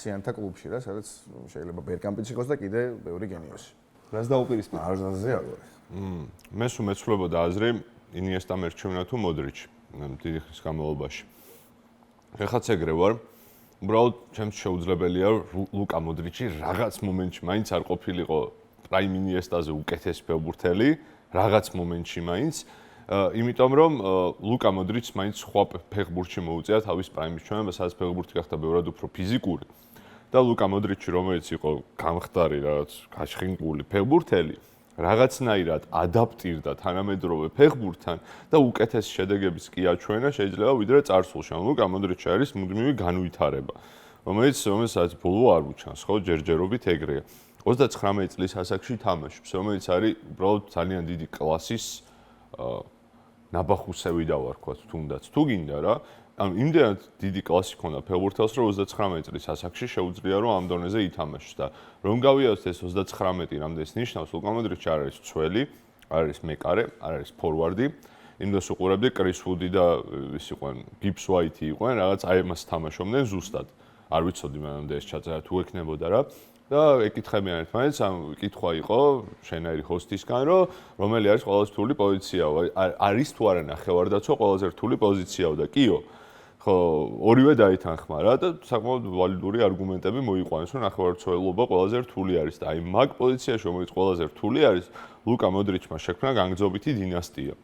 Speaker 1: 100-ანთა კლუბში რა, სადაც შეიძლება ბერკამპიც იყოს და კიდე ბევრი გენიოსი.
Speaker 3: რას დაუპირისპირდა?
Speaker 1: არზაზე აგორი.
Speaker 2: მე სულ მეცვლებოდა აზრი ინიესტამ ერჩევნა თუ მოდრიჩი დიდი ხნის განმავლობაში. ეხაც ეგრე ვარ. უბრალოდ ჩემს შეუძლებელია ლუკა მოდრიჩი რაღაც მომენტში მაინც არ ყოფილიყო პრაიმ ინიესტაზე უკეთესი ფეხბურთელი, რაღაც მომენტში მაინც, იმიტომ რომ ლუკა მოდრიჩს მაინც სხვა ფეხბურთში მოუწია თავის პრაიმის ჩვენება, სადაც ფეხბურთი გახდა ბევრად უფრო ფიზიკური. და ლუკა მოდრიჩი, რომელიც იყო გამხდარი რაღაც გაშხინკული ფეხბურთელი, რაღაცნაირად ადაპტირდა თანამედროვე ფეხბურთთან და უკეთესი შედეგების კი აჩვენა შეიძლება ვიდრე წარსულში. ლუკა მოდრიჩი არის მუდმივი განვითარება, რომელსაც ბოლო არ უჩანს, ხო, ჯერჯერობით ეგრეა. 39 წლის ასაკში თამაშობს, რომელიც არის უბრალოდ ძალიან დიდი კლასის ნაბახუსევი დავარქვათ თუნდაც. თუ გინდა რა, ანუ იმდენად დიდი კლასი ქონდა ფეხბურთელს, რომ 39 წლის ასაკში შეუძლია რომ ამ დონეზე ითამაშოს და რომ გავიაზროთ ეს 39 რამდენს ნიშნავს, ლუკა მოდრიჩი არ არის ცველი, არ არის მეკარე, არ არის ფორვარდი. იმ დროს უყურებდი კრის ვუდი და ის იყვნენ გიბს ვაიტი იყვნენ, რაღაც აი მას თამაშობდნენ ზუსტად. არ ვიცოდი მანამდე ეს ჩაწერა თუ ექნებოდა რა. და ეკითხებიან ერთმანეთს, ამ კითხვა იყო შენაირი ჰოსტისგან, რომ რომელი არის ყველაზე რთული პოზიცია, არის თუ არა ნახევარდაცვა ყველაზე რთული პოზიციაო და კიო. ხო, ორივე დაითანხმა რა და საკმაოდ ვალიდური არგუმენტები მოიყვანეს, რომ ნახევარმცველობა ყველაზე რთული არის და აი მაგ პოზიციაში, რომელიც ყველაზე რთული არის, ლუკა მოდრიჩმა შექმნა განგრძობითი დინასტია.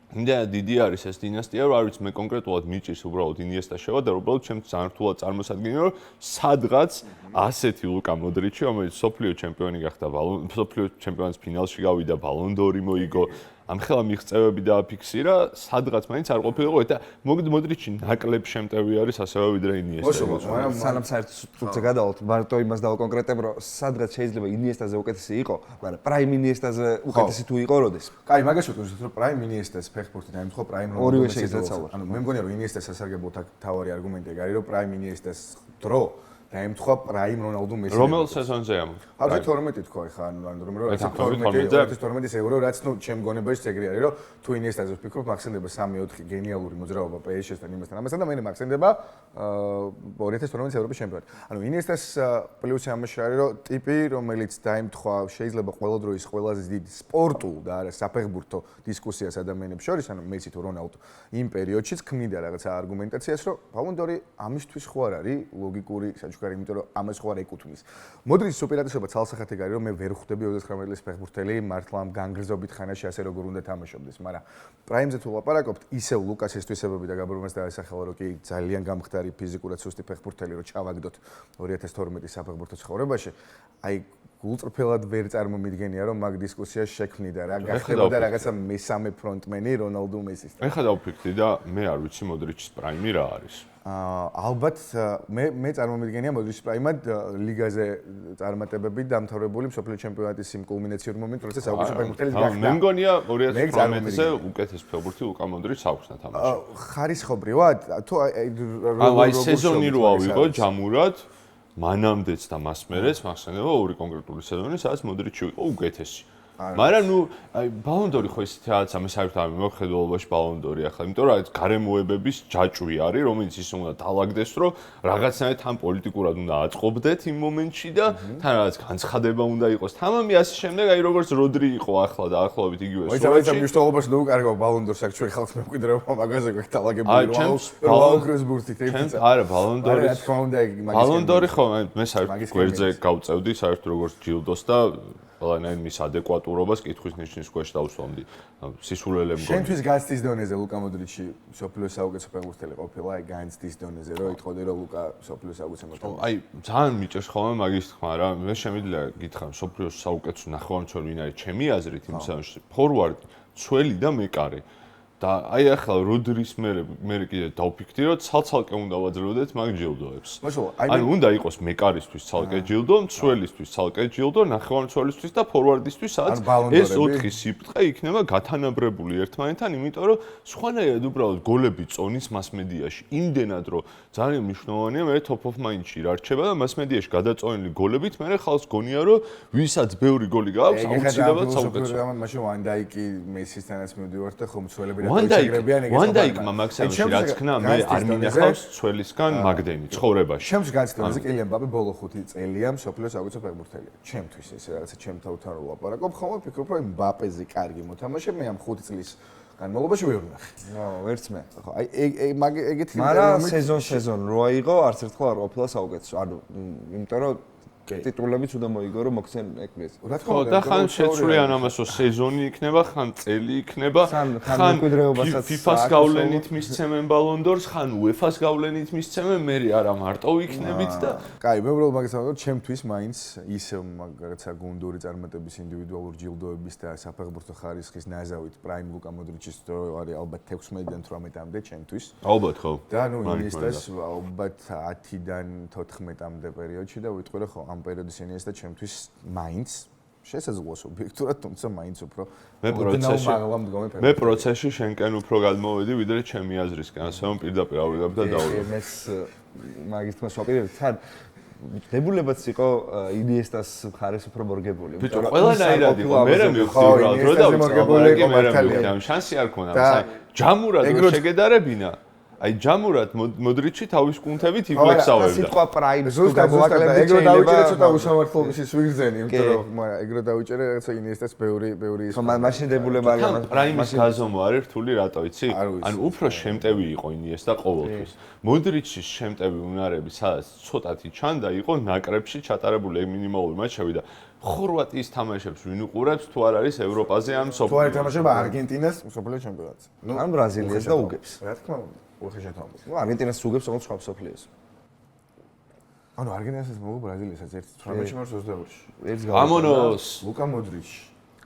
Speaker 2: იმდენად დიდი არის ეს დინასტია, რომ არ ვიცი მე კონკრეტულად მიჭირს უბრალოდ ინიესტა შევადარ, უბრალოდ ჩემს ძალიან რთულად წარმოსადგინე, რომ სადღაც ასეთი ლუკა მოდრიჩი, რომელიც სოფლიო ჩემპიონი გახდა, სოფლიო ჩემპიონატის ფინალში გავიდა, ბალონ დორი მოიგო, ამხელა მიღწევები დააფიქსირა, სადღაც მაინც არ ყოფილიყო და მოდრიჩი ნაკლებ შემტევი არის ასევე ვიდრე ინიესტა.
Speaker 3: მაგრამ სანამ საერთოდ სტრუქტურაზე გადავალთ, მარტო იმას დავაკონკრეტებ, რომ სადღაც შეიძლება ინიესტაზე უკეთესი იყო, მაგრამ პრაიმ ინიესტაზე უკეთესი თუ იყო როდეს?
Speaker 1: კაი, მაგას ვიტყვი, რომ პრაიმ ინიესტას ფეხბურთი დაემთხვა პრაიმ რონალდოს.
Speaker 3: ორივე შეიძლება ცალოთ.
Speaker 1: ანუ მე მგონია, რომ ინიესტას სასარგებლო თავარი არგუმენტი არის, რომ პრაიმ ინიესტას დრო დაემთხვა პრაიმ რონალდო მესი.
Speaker 2: რომელ სეზონზე ამ?
Speaker 1: 12 თქვა ხა, ანუ რომ 12-ის ევრო, რაც ნუ ჩემ გონებაში ეგრე არის, რომ თუ ინიესტაზე ვფიქრობ, მახსენდება 3-4 გენიალური მოძრაობა PSG-სთან იმასთან, ამასთან და მე მახსენდება 2012 ევროპის ჩემპიონატი. ანუ ინიესტას პლუსი ამაში არის, რომ ტიპი, რომელიც დაემთხვა შეიძლება ყველა დროის ყველაზე დიდი სპორტულ და არა საფეხბურთო დისკუსიას ადამიანებს შორის, ანუ მესი თუ რონალდო, იმ პერიოდშიც ქმნიდა რაღაცა არგუმენტაციას, რომ ბალონ დორი ამისთვის ხო არ არის ლოგიკური საჩუქარი, იმიტომ რომ ამას ხო არ ეკუთვნის. მოდრიჩის უპირატესობა ცალსახათი არის, რომ მე ვერ ხვდები 29 წლის ფეხბურთელი მართლა ამ განგრძობით ხანაში ასე როგორ უნდა თამაშობდეს, მაგრამ პრაიმზე თუ ლაპარაკობთ, ისევ ლუკასის თვისებები და გაბრუნებას დაესახელა, რომ კი ძალიან გამხდარი ფიზიკურად სუსტი ფეხბურთელი რო ჩავაგდოთ 2012 საფეხბურთო ცხოვრებაში, აი გულწრფელად ვერ წარმომიდგენია, რომ მაგ დისკუსიას შექმნიდა რა, გახდებოდა რაღაცა მესამე ფრონტმენი რონალდო მესისთან.
Speaker 2: ეხლა დავფიქრდი და მე არ ვიცი მოდრიჩის პრაიმი რა არის.
Speaker 1: ალბათ მე წარმომიდგენია მოდრიჩის პრაიმად ლიგაზე წარმატებები დამთავრებული მსოფლიო ჩემპიონატის იმ კულმინაციური მომენტი, როცა საუკეთესო ფეხბურთელი გახდა.
Speaker 2: მე მგონია 2018-ზე უკეთეს ფეხბურთი ლუკა მოდრიჩს აქვს ნათამაში.
Speaker 1: ხარისხობრივად თუ
Speaker 2: აი სეზონი რო ავიღო ჯამურად მანამდეც და მას მერეც მახსენდება ორი კონკრეტული სეზონი, სადაც მოდრიჩი იყო უკეთესი. მაგრამ ნუ აი ბალონდორი ხო ისეთი რაღაცა მე საერთოდ არ მივხედველობაში ბალონდორი ახლა, იმიტომ რომ აი გარემოებების ჯაჭვი არის, რომელიც ის უნდა დაალაგდეს, რომ რაღაცნაირად თან პოლიტიკურად უნდა აწყობდეთ იმ მომენტში და თან რაღაც განცხადება უნდა იყოს. თამამი ასე შემდეგ, აი როგორც როდრი იყო ახლა და ახლობით იგივე
Speaker 1: სურათი. ვაიცა მნიშვნელობაში ნუ კარგო ბალონდორს აქ ჩვენი ხალხს მემკვიდრეობა მაგაზე გვაქვს დაალაგებული რომ ბალონდორის ბურთით ერთი.
Speaker 2: არა ბალონდორი.
Speaker 1: რა თქმა უნდა მაგის
Speaker 2: ბალონდორი ხო მე საერთოდ გვერდზე გავწევდი საერთოდ როგორც ჯილდოს და ყველანაირ მის ადეკვატურობას კითხვის ნიშნის ქვეშ დავსვამდი. სისულელე მგონი.
Speaker 1: შენთვის განცდის დონეზე ლუკა მოდრიჩი სოფლიოს საუკეთესო ფეხბურთელი ყოფილა, აი განცდის დონეზე რომ იტყოდი რომ ლუკა სოფლიოს საუკეთესო ფეხბურთელი.
Speaker 2: აი ძალიან მიჭერს ხოლმე მაგის თქმა რა. მე შემიძლია გითხრა სოფლიოს საუკეთესო ნახევარმცველი ვინ არის ჩემი აზრით იმ სანში ფორვარდი, ცველი და მეკარე. და აი ახლა როდრის მე კიდე დავფიქრდი რომ ცალ-ცალკე უნდა ვაძლევდეთ მაგ ჯილდოებს. ანუ უნდა იყოს მეკარისთვის ცალკე ჯილდო, მცველისთვის ცალკე ჯილდო, ნახევარმცველისთვის და ფორვარდისთვის სადაც ეს 4 სიბრტყე იქნება გათანაბრებული ერთმანეთთან, იმიტომ რომ სხვანაირად უბრალოდ გოლები წონის მასმედიაში. იმდენად რომ ძალიან მნიშვნელოვანია მე top of mind-ში რა რჩება და მასმედიაში გადაწონილი გოლებით მე ხალხს გონია რომ ვისაც ბევრი გოლი გააქვს აუცილებლად საუკეთესოა.
Speaker 1: მაშინ ვანდაიკი მესისთანაც მივდივართ და ხომ მცველები
Speaker 2: ვანდაიკმა მაქსიმუმში რაც ხნა მე არ მინახავს ცველისგან მაგდენი ცხოვრებაში.
Speaker 1: ჩემს განცდაზე კილიან მბაპე ბოლო 5 წელია მსოფლიოს საუკეთესო ფეხბურთელია. ჩემთვის ესე რაღაცა ჩემთან უთან რო ლაპარაკობ, ხოლმე ვფიქრობ რომ მბაპეზე კარგი მოთამაშე მე ამ 5 წლის განმავლობაში ვერ ვნახე.
Speaker 3: ვერც მე.
Speaker 1: ხო, აი ეგეთი
Speaker 3: მაგრამ სეზონ რო აიღო, არც ერთხელ არ ყოფილა საუკეთესო. ანუ იმიტომ რომ ტიტულებიც უნდა მოიგო რომ მოქცენ ეკრეს.
Speaker 2: ხო და ხან შეცვლიან ამასო სეზონი იქნება, ხან წელი იქნება, ხან FIFA-ს გავლენით მისცემენ ბალონდორს, ხან UEFA-ს გავლენით მისცემენ, მე არა მარტო იქნებით და
Speaker 1: კაი, მე უბრალოდ მაგას ვამბობ, ჩემთვის მაინც ის რაღაცა გუნდური წარმატების ინდივიდუალური ჯილდოების და საფეხბურთო ხარისხის ნაზავით პრაიმ ლუკა მოდრიჩის დრო არის ალბათ 16-დან 18-მდე ჩემთვის.
Speaker 2: ალბათ ხო.
Speaker 1: და ნუ ინესტას ალბათ 10-დან 14-მდე პერიოდში და ვიტყვი რომ ხო ამ პერიოდის ინესტა ჩემთვის მაინც შესაძლოა ობიექტურად, თუმცა მაინც უფრო მე
Speaker 2: პროცესში შენკენ უფრო გადმოვედი, ვიდრე ჩემი აზრისკენ, ასე რომ პირდაპირ ავიღებ და დავიღებ.
Speaker 3: ეს მაგის თქმას ვაპირებ, თან დებულებაც იყო ინიესტას მხარეს უფრო მორგებული.
Speaker 2: ბიჭო, ყველანაირად იყო, მე მივხვდი უბრალოდ, რო დავიწყე, მაგრამ შანსი არ ქონდა, ჯამურად რო შეგედარებინა. აი ჯამურად მოდრიჩი თავის კუნთებით იფლექსავებდა.
Speaker 3: სიტყვა პრაიმს თუ
Speaker 1: გამოვაკლებდი, ეგრო დავიჭერე ცოტა უსამართლობის ის ვიგრძენი, იმიტომ რომ ეგრო დავიჭერე რაღაცა ინიესტას ბევრი ის.
Speaker 3: ხო, მაშინ დებულება არის ამას.
Speaker 2: პრაიმის გაზომვა არის რთული, რატო იცი? ანუ უფრო შემტევი იყო ინიესტა ყოველთვის. მოდრიჩის შემტევი უნარები, სადაც ცოტათი ჩანდა, იყო ნაკრებში ჩატარებული მინიმალური მატჩები და ხორვატიის თამაშებს ვინ უყურებს თუ არ არის ევროპაზე ან სოფლიო.
Speaker 1: თუ არ ეთამაშება არგენტინას სოფლიო ჩემპიონატზე.
Speaker 3: ან ბრაზილიას და უგებს.
Speaker 1: რა თქმა უნდა. უხეშეთამბობს.
Speaker 3: ნუ არგენტინას უგებს ოღონდ სხვა სოფლიოს.
Speaker 1: ანუ არგენტინასაც მოგო ბრაზილიასაც 18-ში მარს 22-ში.
Speaker 3: ერთს
Speaker 2: ამონოს
Speaker 1: ლუკა მოდრიჩი.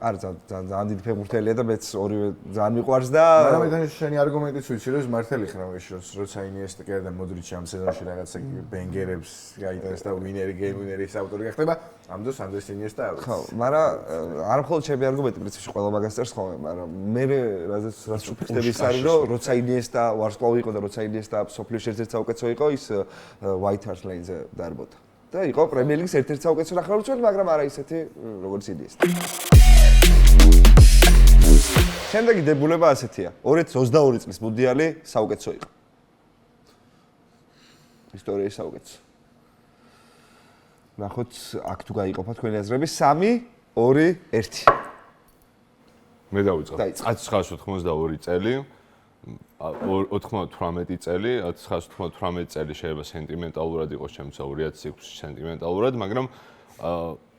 Speaker 3: არ ძალიან დიდი ფეხბურთელია და მეც ორივე ძალიან მიყვარს და
Speaker 1: მაგრამ მე შენი არგუმენტიც ვიცი რომ მართალი ხარ ის როცა ინიესტა და მოდრიჩი ამ სეზონში რაღაცა ბენგერებს გაიწერეს და ვინერის ავტორი გახდება ამ დროს ანდრეს ინიესტა არის.
Speaker 3: ხო, მაგრამ არ მხოლოდ ჩემი არგუმენტი პრინციპში ყველა მაგას წერს ხოლმე, მაგრამ მე რაც ვფიქრები ის არის რომ როცა ინიესტა ვარსკვლავი იყო და როცა ინიესტა სოფლიოს ერთ-ერთი საუკეთესო იყო ის White Hart Lane-ზე დაარბოდა. და იყო პრემიერ ლიგის ერთ-ერთი საუკეთესო ნახევარმცველი, მაგრამ არა ისეთი როგორც ინიესტა. შემდეგი დებულება ასეთია. 2022 წლის მუნდიალი საუკეთესო იყო. ისტორიის საუკეთესო. ნახოთ, აქ თუ გაიყოფა თქვენი აზრები 3, 2, 1.
Speaker 2: მე დავიწყებ. 1992 წელი, 98 წელი, 1998 წელი შეიძლება სენტიმენტალურად იყოს ჩემთვის 2006 სენტიმენტალურად, მაგრამ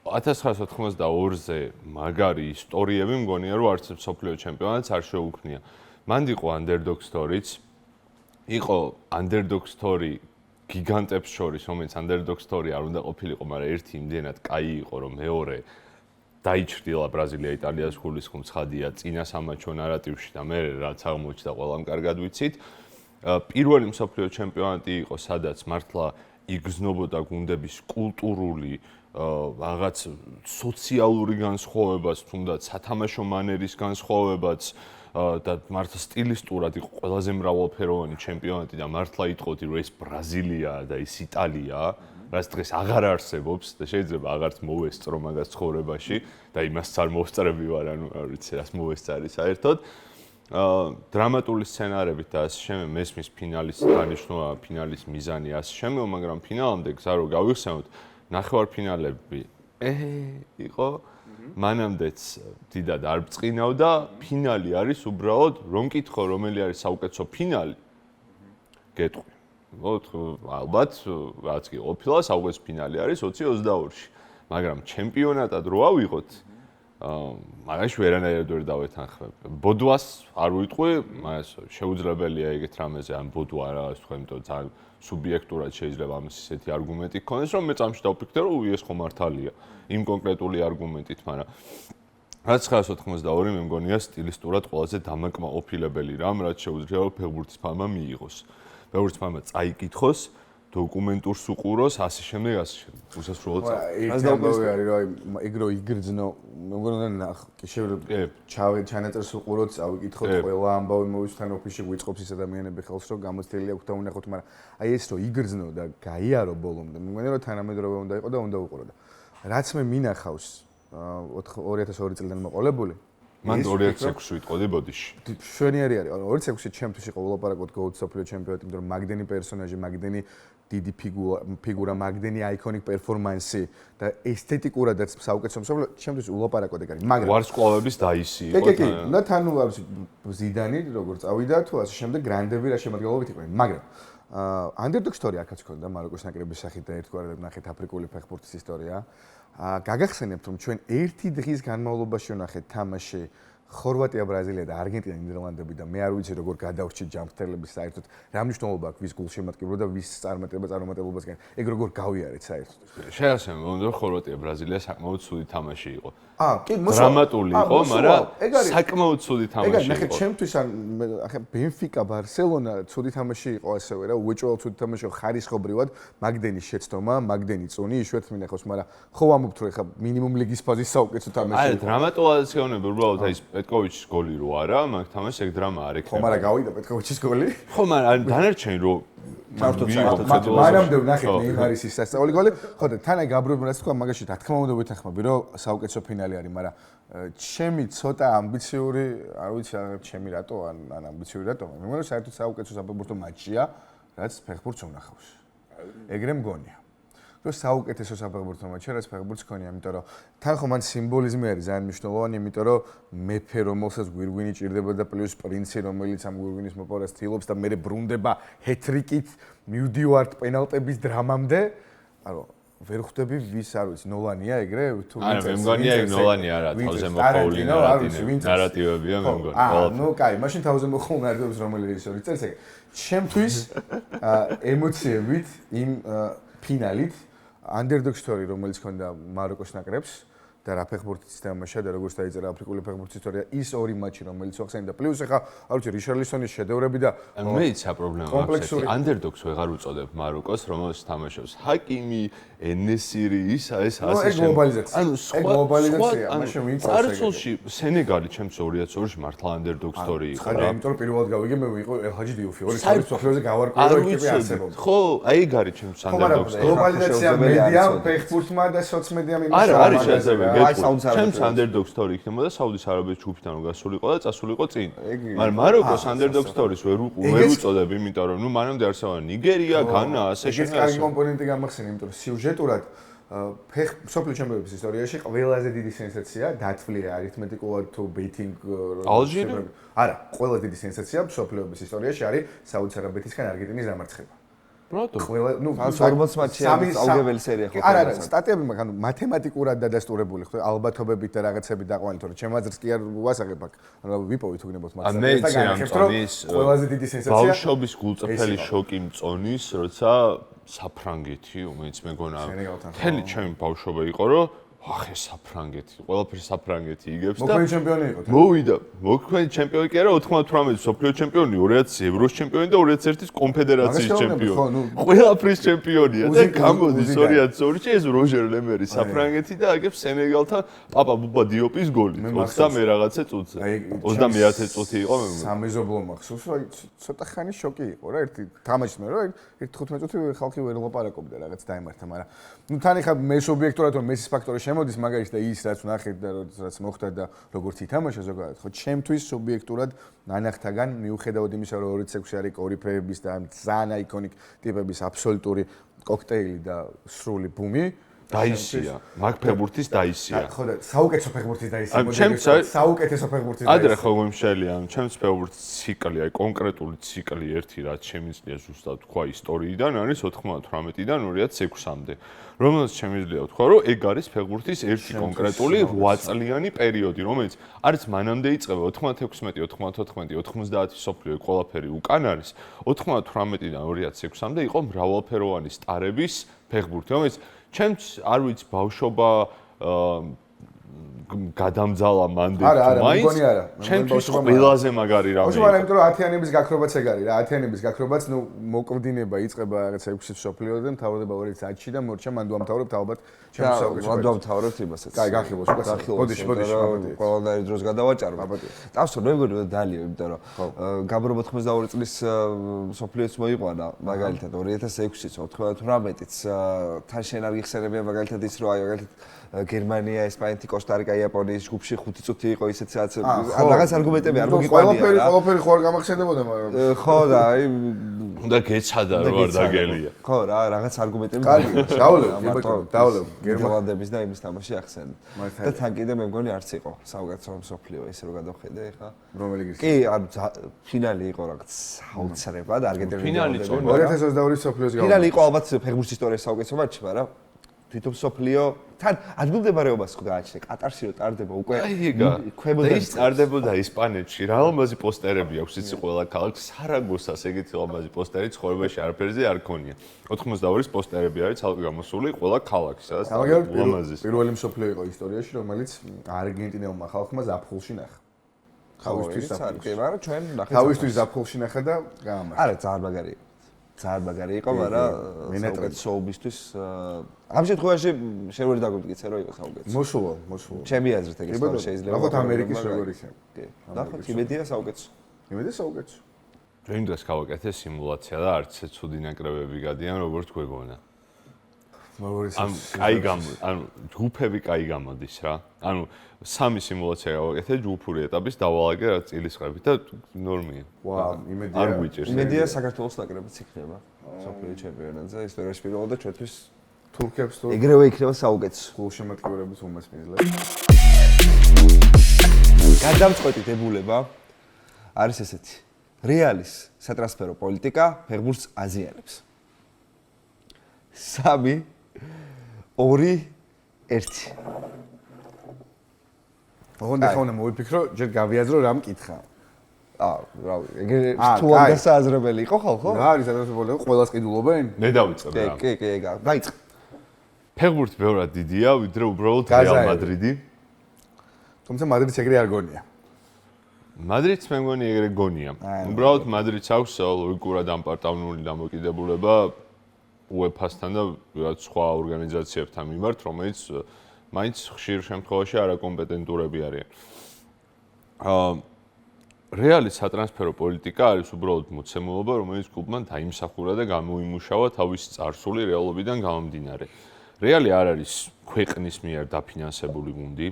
Speaker 2: 1992-ზე მაგარი ისტორიები მგონია რომ არც სოფლიო ჩემპიონატს არ შეუქმნია. მანდ იყო underdog story-ც. იყო underdog story გიგანტებს შორის, რომელიც underdog story არ უნდა ყოფილიყო, მაგრამ ერთი იმდენად კაი იყო, რომ მეორე დაიჭრილა ბრაზილია იტალიას გულისხმ ცხადია წინა სამაჩო ნარატივში და მე რაც აღმოჩნდა ყველამ კარგად ვიცით. პირველი მსოფლიო ჩემპიონატი იყო, სადაც მართლა იგრძნობოდა გუნდების კულტურული რაღაც სოციალური განსხვავებაც, თუნდაც სათამაშო მანერის განსხვავებაც და მართლა სტილისტურად იყო ყველაზე მრავალფეროვანი ჩემპიონატი და მართლა იტყოდი რომ ეს ბრაზილია და ეს იტალია, რაც დღეს აღარ არსებობს და შეიძლება აღარც მოვესწრო მაგას ცხოვრებაში და იმასაც არ მოვსწრები ვარ, ანუ არ ვიცი, რას მოვესწარი საერთოდ. დრამატული სცენარებით და ასე შემდეგ მესმის ფინალის დანიშნულა, ფინალის მიზანი ასე შემდეგ, მაგრამ ფინალამდე გზა რო გავიხსენოთ, ნახევარფინალები იყო მანამდეც დიდად არ ბწყინავდა, ფინალი არის უბრალოდ რომ მკითხო რომელი არის საუკეთესო ფინალი გეტყვი. ალბათ რაც კი ყოფილა საუკეთესო ფინალი არის 2022-ში, მაგრამ ჩემპიონატად რო ავიღოთ მაგაში ვერანაირად ვერ დავეთანხმებ. ბოდვას არ ვიტყვი, მას შეუძლებელია ეგეთ რამეზე ან ბოდვა რაღაც თქვა, იმიტომ ძალიან სუბიექტურად შეიძლება ამის ისეთი არგუმენტი გქონდეს, რომ მე წამში დავფიქრე, რომ ეს ხო მართალია იმ კონკრეტული არგუმენტით, მაგრამ რაც 992 მე მგონია სტილისტურად ყველაზე დამაკმაყოფილებელი რამ, რაც შეუძლია ფეხბურთის ფარმა მიიღოს. ფეხბურთის ფარმა წაიკითხოს, დოკუმენტურს უყუროს, ასე შემდეგ, ასე შემდეგ. უსასრულოდ
Speaker 1: ეს ამბავი არის, რომ ეგრო იგრძნო, მე მგონია შეიძლება ჩანაწერს უყუროთ, წავიკითხოთ ყველა ამბავი მოვისთან ოფისში გვიწყობს ის ადამიანები ხელს, რომ გამოცდილი აქვს და უნახოთ, მაგრამ აი ეს რომ იგრძნო და გაიარო ბოლომდე, მე მგონია რომ თანამედროვე უნდა იყო და უნდა უყურო და რაც მე მინახავს 2002 წლიდან მოყოლებული
Speaker 2: მან 2006 ვიტყოდი ბოდიში.
Speaker 1: შვენიერი არის. 2006-ში ჩემთვის იყო ვლაპარაკობთ გოუთ სოფლიო ჩემპიონატი, იმიტომ რომ მაგდენი პერსონაჟი, მაგდენი დიდი ფიგურა, მაგდენი აიკონიკ პერფორმანსი და ესთეტიკურადაც საუკეთესო მსოფლიო ჩემთვის ვლაპარაკობთ ეგ არის. მაგრამ
Speaker 2: ვარსკვლავების დაისი იყო.
Speaker 1: კი, და თან ზიდანი როგორ წავიდა თუ ასე შემდეგ გრანდები რა შემადგენლობით იყვნენ. მაგრამ underdog story აქაც ქონდა მაროკოს ნაკრების სახით და ერთგვარად ნახეთ აფრიკული ფეხბურთის ისტორია. გაგახსენებთ რომ ჩვენ ერთი დღის განმავლობაში ვნახეთ თამაში ხორვატია, ბრაზილია და არგენტინა, ნიდერლანდები და მე არ ვიცი როგორ გადავრჩით ჯამრთელების საერთოდ რა მნიშვნელობა აქვს ვის გულშემატკივრობა და ვის წარმატებასგან ეგ როგორ გავიარეთ საერთოდ.
Speaker 2: შეასწავლე რომ ხორვატია, ბრაზილია საკმაოდ ცუდი თამაში იყო.
Speaker 1: კი,
Speaker 2: დრამატული იყო, მაგრამ საკმაოდ ცუდი თამაში იყო.
Speaker 1: ეგ არის, ნახეთ, ჩემთვის ახლა ბენფიკა, ბარსელონა ცუდი თამაში იყო ასევე რა, უეჭველ ცუდი თამაში იყო ხარისხობრივად, მაგდენის შეცდომა, მაგდენი წუნი იშვიათ მინახავს, მაგრამ ხო ამობთ რომ ახლა მინიმუმ ლიგის ფაზის საუკეთესო თამაში იყო.
Speaker 2: აი, დრამატულად შეეუბნება უბრალოდ აი პეტკოვიჩის გოლი რო არა, მაგ თამაშს ეგ დრამა არ ექნება.
Speaker 1: ხო, მაგრამ გავიდა პეტკოვიჩის გოლი?
Speaker 2: ხო, მაგრამ დანარჩენი რო
Speaker 1: მანამდე ვნახეთ ნეიმარის ის სასწაული გოლი. ხო და თან აი გაბრუებმა რაც თქვა, მაგაში რა თქმა უნდა ვეთანხმები, რომ საუკეთესო ფინალი არის, მაგრამ ჩემი ცოტა ამბიციური, არ ვიცი, ჩემი რატო ან ამბიციური რატო, მე მგონია საერთოდ საუკეთესო საფეხბურთო მატჩია, რაც ფეხბურთს უნახავს. ეგრე მგონია. რომ საუკეთესო საფეხბურთო მატჩია, რაც ფეხბურთს ქონია, იმიტომ რომ თან ხო მან სიმბოლიზმი არის ძალიან მნიშვნელოვანი, იმიტომ რომ მეფე რომელსაც გვირგვინი ჭირდება და პლუს პრინცი რომელიც ამ გვირგვინის მოპოვებას ცდილობს და მე ბრუნდება ჰეტრიკით, მივდივართ პენალტების დრამამდე, ანუ ვერ ხვდები ვის არ ვიცი, ნოლანია ეგრე თუ
Speaker 2: ვინც არის. მე მგონია ეგ ნოლანია რა, თავზე მოყოლი ნარატივებია მე მგონია.
Speaker 1: ნუ კაი, მაშინ თავზე მოყოლ ნარატივებს რომელი რეჟისორი წერს ეგ. ჩემთვის ემოციებით იმ ფინალით underdog story რომელიც ქონდა მაროკოს ნაკრებს და რა ფეხბურთის თამაშია და როგორც დაიწერა აფრიკული ფეხბურთის ისტორია ის ორი მატჩი რომელიც ვახსენე და პლუს ახლა არ ვიცი რიშარლისონის შედევრები და
Speaker 2: მე იცი პრობლემა აქვს underdogs ვეღარ უწოდებ მაროკოს რომელიც თამაშობს ჰაკიმი ენესირი ისა ეს ასე
Speaker 1: ეგ გლობალიზაცია მაშინ ვინც
Speaker 2: წარსულში სენეგალი ჩემს 2002-ში მართლა underdog story იყო
Speaker 1: რა იმიტომ რომ პირველად გავიგე მე ვიყო ელჰაჯი დიუფი ორი საერთოდ სოფლიოზე გავარკვიო ეკიპი არსებობს
Speaker 2: ხო აი ეგ არის ჩემს underdog story
Speaker 1: გლობალიზაცია მედია ფეხბურთმა და სოციმედიამ იმას
Speaker 2: არის შეიძლება ჩემს underdog story იქნებოდა საუდის არაბეთის ჯგუფიდან რომ გასულიყო და წასულიყო წინ. მაგრამ მაროკოს underdog stories ვერ უწოდებ, იმიტომ რომ ნუ მანამდე არსებობდა ნიგერია, განა, ასე
Speaker 1: შემდეგ. ეს კომპონენტი გამახსენე, იმიტომ რომ სიუჟეტურად სოფლიო ჩემპიონატის ისტორიაში ყველაზე დიდი სენსაცია დათვლია არითმეტიკულად თუ ბეტინგ
Speaker 2: ალჟირი?
Speaker 1: არა, ყველაზე დიდი სენსაცია სოფლიოების ისტორიაში არის საუდის არაბეთისგან არგენტინის დამარცხება. ყველა ნუ
Speaker 3: 40 მატჩი არის აუგებელი სერია ხო?
Speaker 1: არა, სტატიები მაგ მათემატიკურად დადასტურებული ხო, ალბათობებით და რაღაცებით დაყვანილი, თორე ჩემ აზრს კი არ ვასაღებ აქ. ანუ ვიპოვით უგნებოთ მაგას და განახებთ რომ ყველაზე დიდი სენსაცია
Speaker 2: ბავშვობის გულწრფელი შოკი მწონის, როცა საფრანგეთი, რომელიც მე მგონა მთელი ჩემი ბავშვობა იყო, რომ ახე საფრანგეთი, ყველაფერს საფრანგეთი იგებს და
Speaker 1: მოქმედი ჩემპიონი იყო.
Speaker 2: მოვიდა. მოქმედი ჩემპიონი კი არა, 98 სოფლიო ჩემპიონი, 2000 ევროს ჩემპიონი და 2001-ის კონფედერაციის ჩემპიონი. ყველაფრის ჩემპიონია და გამოდის 2002-ში ეს როჟერ ლემერი საფრანგეთი და აგებს სენეგალთან პაპა ბუბა დიოპის გოლი 20 რაღაცე წუთზე. 21 წუთი იყო მე.
Speaker 1: სამეზობლო მახსოვს, აი ცოტა ხანი შოკი იყო რა, ერთი თამაში მე რა, 15 წუთი ხალხი ვერ ლაპარაკობდა რაღაც დაემართა, მაგრამ ნუ თან ხა მე სუბიექტურად რომ მესის ფაქტორი შემოდის მაგალითად და ის რაც ნახეთ და რაც მოხდა და როგორც ითამაშა ზოგადად, ხო ჩემთვის სუბიექტურად ნანახთაგან მიუხედავად იმისა რომ 26 არის კორიფეების და ძალიან აიკონიკ ტიპების აბსოლუტური კოქტეილი და სრული ბუმი
Speaker 2: დაისია, მაგ ფეხბურთის დაისია.
Speaker 1: ხო და საუკეთესო ფეხბურთის დაისია. საუკეთესო ფეხბურთის
Speaker 2: დაისია. ადრე ხო მომშალია, ჩემს ფეხბურთის ციკლი, აი კონკრეტული ციკლი ერთი რაც შემიძლია ზუსტად თქვა ისტორიიდან არის 98-დან 2006-მდე. რომელსაც შემიძლია ვთქვა, რომ ეგ არის ფეხბურთის ერთი კონკრეტული 8 წლიანი პერიოდი, რომელიც არც მანამდე იწყება 96, 99, 90 სოფლიო ყველაფერი უკან არის. 98-დან 2006-მდე იყო მრავალფეროვანი სტარების ფეხბურთი, რომელიც ჩემს არ ვიცი ბავშვობა გადამძალა მანდ მაინც ჩემთვის ყველაზე მაგარი რამე
Speaker 1: იყო. მაგრამ იმიტომ რომ ათიანების გაქრობაც ეგ არის რა, ათიანების გაქრობაც ნუ მოკვდინება იწყება რაღაც 6 სოფლიოდან, მთავრდება 2010-ში და მორჩა მანდ ვამთავრებთ ალბათ ჩემს საუკეთესო.
Speaker 3: მანდ ვამთავრებთ იმასაც.
Speaker 1: კაი, გახილოს უკვე. ბოდიში.
Speaker 3: ყველანაირი დროს გადავაჭარბ. ტავსო მე მგონი რომ დალია, იმიტომ რომ გაბრობა 92 წლის სოფლიოც მოიყვანა, მაგალითად 2006-იც, 98-იც თან შენ არ გიხსენებია მაგალითად ის რომ აი მაგალითად გერმანია, ესპანეთი, კოსტა-რიკა, იაპონიის ჯგუფში 5 წუთი იყო ისეთ რაც რაღაც არგუმენტები არ მოგიყვანია.
Speaker 1: ყველაფერი ხო არ გამახსენდებოდა, მაგრამ
Speaker 3: ხო და აი
Speaker 2: უნდა გეცადა რომ არ დაგელია.
Speaker 3: ხო რა, რაღაც არგუმენტები
Speaker 1: დავლევ
Speaker 3: გერმანელების და იმის თამაში ახსენე. და თან კიდე მე მგონი არც იყო საუკეთესო სოფლიო ესე რომ გადავხედე ხა.
Speaker 1: რომელი გიხსენე?
Speaker 3: კი, ფინალი იყო რაღაც საოცრებად არგენტინა.
Speaker 2: ფინალი იყო
Speaker 1: 2022 სოფლიოს გავიდა.
Speaker 3: ფინალი იყო ალბათ ფეხბურთის ისტორიის საუკეთესო მატჩი, მაგრამ თვითონ სოფლიო თან ადგილმდებარეობას ხო გააჩნია კატარში რომ ტარდება უკვე
Speaker 2: ქვემოდან ის ტარდებოდა ისპანეთში რა ლამაზი პოსტერები აქვს იცი ყველა ქალაქს სარაგოსას ეგეთი ლამაზი პოსტერი ცხოვრებაში არაფერზე არ ქონია 92-ის პოსტერები არის ცალკე გამოსული ყველა ქალაქის სადაც ლამაზი
Speaker 1: პირველი მსოფლიო იყო ისტორიაში რომელიც არგენტინელმა ხალხმა ზაფხულში ნახა თავისთვის
Speaker 3: კი მაგრამ ჩვენ ნახეთ
Speaker 1: თავისთვის ზაფხულში ნახა და გაამართა
Speaker 3: არა ძალიან მაგარი იყო, მაგრამ საუკეთესო სოუბისთვის ამ შემთხვევაში შენ ვერ დაგვიმტკიცე რომ იყო საუკეთესო.
Speaker 1: მოსულა.
Speaker 3: ჩემი აზრით ეგ შეიძლება.
Speaker 1: ნახოთ ამერიკის როგორ იქნება.
Speaker 3: კი. ნახოთ იმედია საუკეთესო.
Speaker 1: იმედია საუკეთესო.
Speaker 2: ჩვენ დღეს გავაკეთე სიმულაცია და არც ცუდი ნაკრებები გადიან როგორც გვეგონა. ანუ ჯგუფები კაი გამოდის რა. ანუ სამი სიმულაცია გავაკეთე ჯგუფური ეტაპის დავალაგე რა წილისყრებით და ნორმია.
Speaker 1: ვაუ, იმედია.
Speaker 2: არ გვიჭერს.
Speaker 3: იმედია საქართველოს ნაკრებიც იქნება სოფლიო ჩემპიონატზე ისტორიაში პირველად და ჩვენთვის
Speaker 1: თურქებს თუ
Speaker 3: ეგრევე იქნება საუკეთესო.
Speaker 1: გულშემატკივრების უმასპინძლებს.
Speaker 3: გადამწყვეტი დებულება არის ესეთი. რეალის სატრანსფერო პოლიტიკა ფეხბურთს აზიანებს. 3 2 1
Speaker 1: ოღონდ ახლა უნდა მოვიფიქრო, ჯერ გავიაზრო რა მკითხა.
Speaker 3: რა ეგ თუ არ დასაზრებელი იყო ხალხო?
Speaker 1: რა არის სატრანსფერო პოლიტიკა? ყველას ყიდულობენ?
Speaker 2: მე დავიწყებ რა.
Speaker 3: კი, დაიწყე.
Speaker 2: ფეხბურთი ბევრად დიდია, ვიდრე უბრალოდ რეალ მადრიდი.
Speaker 1: თუმცა მადრიდს ეგრე არ გონია.
Speaker 2: მადრიდს მე მგონი ეგრე გონია. უბრალოდ მადრიდს აქვს ლოგიკურად ამპარტავნული დამოკიდებულება UEFA-სთან და ვიღაც სხვა ორგანიზაციებთან მიმართ, რომელიც მაინც ხშირ შემთხვევაში არაკომპეტენტურები არიან. რეალის სატრანსფერო პოლიტიკა არის უბრალოდ მოცემულობა, რომელიც კლუბმა დაიმსახურა და გამოიმუშავა თავისი წარსული რეალობიდან გამომდინარე. რეალი არ არის ქვეყნის მიერ დაფინანსებული გუნდი,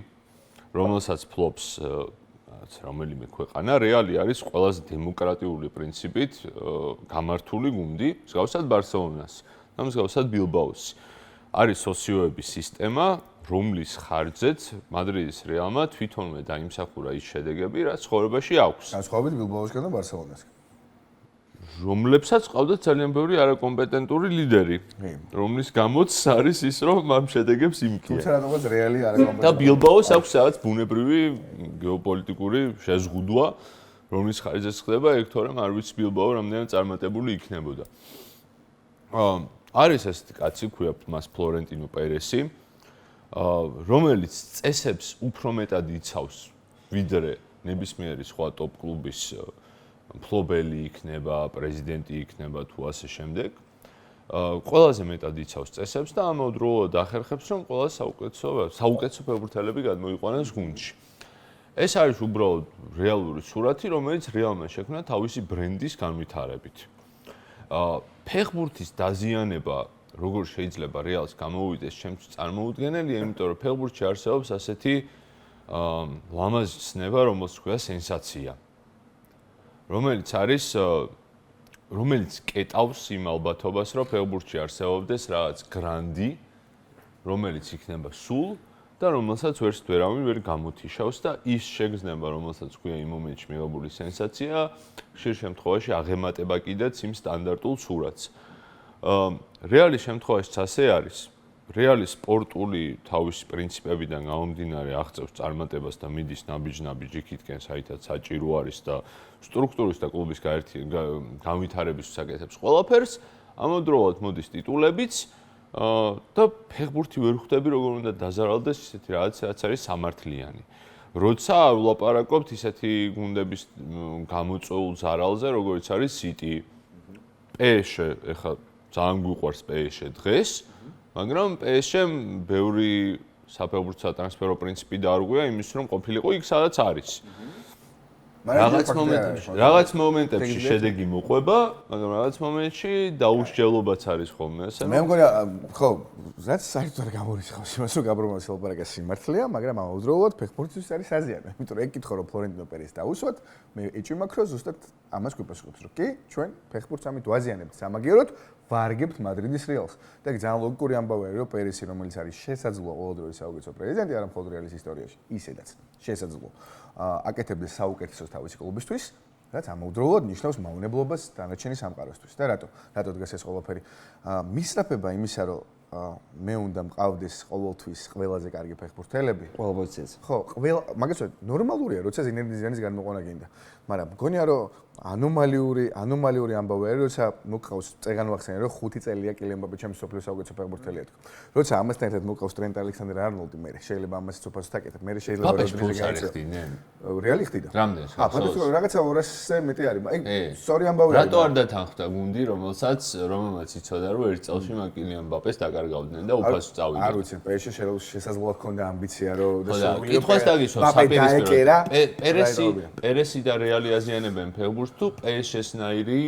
Speaker 2: რომელსაც ფლობს რომელიმე ქვეყანა, რეალი არის ყველაზე დემოკრატიული პრინციპით გამართული გუნდი, მსგავსად ბარსელონას და მსგავსად ბილბაოს. არის სოციოების სისტემა, რომლის ხარჯზეც მადრიდის რეალმა თვითონვე დაიმსახურა ის შედეგები, რაც ცხოვრებაში აქვს.
Speaker 1: განსხვავებით ბილბაოსგან და ბარსელონასგან.
Speaker 2: რომლებსაც ყავდა ძალიან ბევრი არაკომპეტენტური ლიდერი, რომლის გამოც არის ის, რომ ამ შედეგებს იმკია.
Speaker 1: თუმცა რატომაც რეალი არაკომპეტენტური.
Speaker 2: და ბილბაოს აქვს რაღაც ბუნებრივი გეოპოლიტიკური შეზღუდვა, რომლის ხარჯზეც ხდება ეგ თორემ არ ვიცი ბილბაო რამდენად წარმატებული იქნებოდა. არის ესეთი კაცი, ქვია მას ფლორენტინო პერესი, რომელიც წესებს უფრო მეტად იცავს ვიდრე ნებისმიერი სხვა ტოპ კლუბის მფლობელი იქნება, პრეზიდენტი იქნება თუ ასე შემდეგ. ყველაზე მეტად იცავს წესებს და ამავდროულად ახერხებს, რომ ყველა საუკეთესო ფეხბურთელები გადმოიყვანოს გუნდში. ეს არის უბრალოდ რეალური სურათი, რომელიც რეალმა შექმნა თავისი ბრენდის განვითარებით. ფეხბურთის დაზიანება როგორ შეიძლება რეალს გამოვიდეს, ჩემთვის წარმოუდგენელია, იმიტომ რომ ფეხბურთში არსებობს ასეთი ლამაზი ცნება, რომელსაც ქვია სენსაცია. რომელიც კეტავს იმ ალბათობას, რომ ფეხბურთში არსებობდეს რაღაც გრანდი, რომელიც იქნება სულ და რომელსაც ვერავინ ვერ გამოთიშავს და ის შეგრძნება, რომელსაც ქვია იმ მომენტში მიღებული სენსაცია, ხშირ შემთხვევაში აღემატება კიდეც იმ სტანდარტულ სურათს. რეალის შემთხვევაშიც ასე არის. რეალი სპორტული თავისი პრინციპებიდან გამომდინარე აღწევს წარმატებას და მიდის ნაბიჯ-ნაბიჯ იქითკენ, საითაც საჭირო არის და სტრუქტურის და კლუბის განვითარების საკეთებს ყველაფერს, ამავდროულად მოდის ტიტულებიც და ფეხბურთი ვერ ხვდები როგორ უნდა დაზარალდეს ისეთი რაღაც, რაც არის სამართლიანი. როცა ვლაპარაკობთ ისეთი გუნდების გამოწვეულ ზარალზე, როგორც არის City, PSG, ეხლა ძალიან გვიყვარს PSG დღეს, მაგრამ PSG-მ ბევრი საფეხბურთო სატრანსფერო პრინციპი დაარღვია იმის, რომ ყოფილიყო იქ, სადაც არის. რაღაც მომენტებში შედეგი მოყვება, მაგრამ რაღაც მომენტში დაუსჯელობაც არის ხოლმე, ასე რომ
Speaker 1: მე მგონი ხო, რაც საერთოდ არ გამორიცხავს იმას, რომ გაბრმავას ლაპარაკა სიმართლეა, მაგრამ ამავდროულად ფეხბურთისთვის არის აზიანე. იმიტომ რომ ეგ კითხო რომ ფლორენტინო პერეს დაუსვათ, მე ეჭვმაქ რომ ზუსტად ამას გვიპასუხებს, რომ კი, ჩვენ ფეხბურთს ამით ვაზიანებთ სამაგიეროდ, ვარგებთ მადრიდის რეალს. და ეგ ძალიან ლოგიკური ამბავია, რომ პერესი, რომელიც არის შესაძლოა ყოველდღიური საუკეთესო პრეზიდენტი, არა მხოლოდ რეალის ისტორიაში, ისედაც შესაძლოა აკეთებდეს საუკეთესოს თავისი კლუბისთვის, რაც ამავდროულად ნიშნავს მავნებლობას დანარჩენი სამყაროსთვის. და რატო დგას ეს ყველაფერი? მისწრაფება იმისა, რომ მე უნდა მყავდეს ყოველთვის ყველაზე კარგი ფეხბურთელები.
Speaker 3: ყველა პოზიციაზე.
Speaker 1: ხო, მაგას ნორმალურია, როცა ზინედინ ზიდანის განმოყვანა გინდა. მაგრამ მგონია, რომ ანომალიური ამბავია, როცა მოგყავს წეგან ვახსენე, რომ 5 წელია კილიან მბაპე ჩემს სოფლიოს საუკეთესო ფეხბურთელია თქო. როცა ამასთან ერთად მოგყავს ტრენტ ალექსანდრ არნოლდი, მე შეიძლება ამასაც უფასო თაკეთებ. მე შეიძლება
Speaker 2: როდრიგეს გაიწევ.
Speaker 1: რეალი ხდიდა.
Speaker 2: რამდენს?
Speaker 1: ფაქტობრივად რაღაცა 200-ზე მეტი არის. აი, სწორი ამბავია.
Speaker 2: რატო არ დათანხმდა გუნდი, რომელმაც იცოდა, რომ ერთ წელში მაგ კილიან მბაპეს დაკარგავდნენ და უფასო წავიდა.
Speaker 1: არ ვიცი, PSG შესაძლოა ჰქონდა ამბიცია, რომ
Speaker 2: კითხვას დაგისვა პერესი და რეალი აზიანებენ ფეხბურთს თუ PSG-სნაირი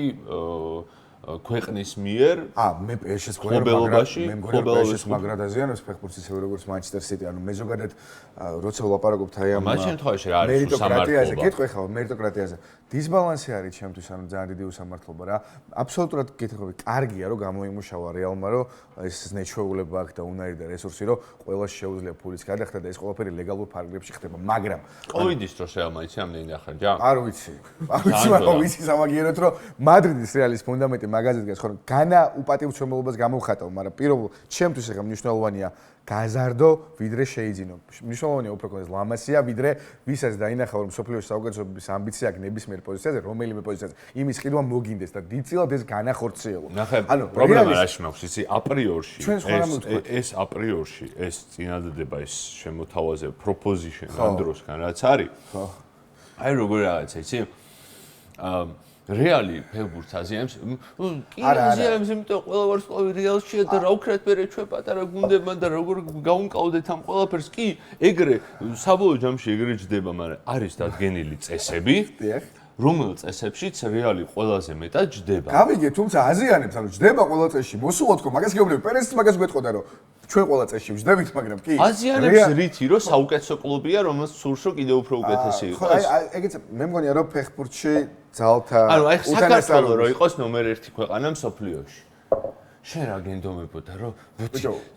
Speaker 2: ქვეყნის მიერ
Speaker 1: მე PSG-ს
Speaker 2: ხობელობაში
Speaker 1: PSG-ს მაგრად აზიანებს ფეხბურთს ისევე როგორც Manchester City, ანუ მე ზოგადად როცა ვლაპარაკობთ აი ამ
Speaker 2: შემთხვევაში რა არის
Speaker 1: მერიტოკრატიაზე, კითხვა ხა მერიტოკრატიაზე. დისბალანსი არის ჩემთვის, ანუ ძალიან დიდი უსამართლობა რა. აბსოლუტურად კითხები, კარგია რომ გამოიმუშავა რეალმა, რომ ეს ზნეჩვეულება აქვს და უნარი და რესურსი, რომ ყველას შეუძლია ფულიც გადახდა და ეს ყველაფერი ლეგალურ ფარგლებში ხდება, მაგრამ
Speaker 2: კოვიდის დროს რეალმა იცი ამდენი დახარჯა?
Speaker 1: არ ვიცი, მაგრამ ვიცი სამაგიეროდ, რომ მადრიდის რეალის ფუნდამენტი მაგაზე დგას, ხო, განა უპატივცემულობას გამოვხატავ, მაგრამ პირველ ჩემთვის ახლა მნიშვნელოვანია გაზარდო ვიდრე შეიძინო. მნიშვნელოვანია უფრო კონდეს ლამასია ვიდრე ვისაც დაინახავ რომ სოფლიოს საუკეთესობის ამბიცია აქვს ნებისმიერ პოზიციაზე, რომელიმე პოზიციაზე. იმის ყიდვა მოგინდეს და დიდწილად ეს განახორციელო.
Speaker 2: ანუ პრობლემა რაში მაქვს, იცი, აპრიორში. ეს აპრიორში, ეს წინადადება, ეს შემოთავაზე პროპოზიშენ ამ დროსგან რაც არის. ხო. აი როგორ რაღაცა, იცი? რეალი ფეხბურთს აზიანებს. კი აზიანებს, იმიტომ ყველა ვარსკვლავი რეალშია და რა უქრათ მერე ჩვენ პატარა გუნდებმა და როგორ გაუნკავდეთ ამ ყველაფერს. კი, ეგრე საბოლოო ჯამში ეგრე ჯდება, მაგრამ არის დადგენილი წესები, რომელ წესებშიც რეალი ყველაზე მეტად ჯდება.
Speaker 1: გავიგე, თუმცა აზიანებს, ანუ ჯდება ყველა წესში. მოსულოთ ხო, მაგას გეუბნები, პერესიც მაგას გვეტყოდა, რომ ჩვენ ყველა წესში ვჯდებით, მაგრამ კი.
Speaker 2: აზიანებს რითი, რომ საუკეთესო კლუბია, რომელიც სურს რომ კიდევ უფრო უკეთესი იყოს.
Speaker 1: ხო, აი ეგეც მე მგონია, რომ ფეხბურთში ძალთა
Speaker 2: ანუ აი საქართველო რო იყოს ნომერ 1 ქვეყანა მსოფლიოში. შენ რა გენდომებოდა რომ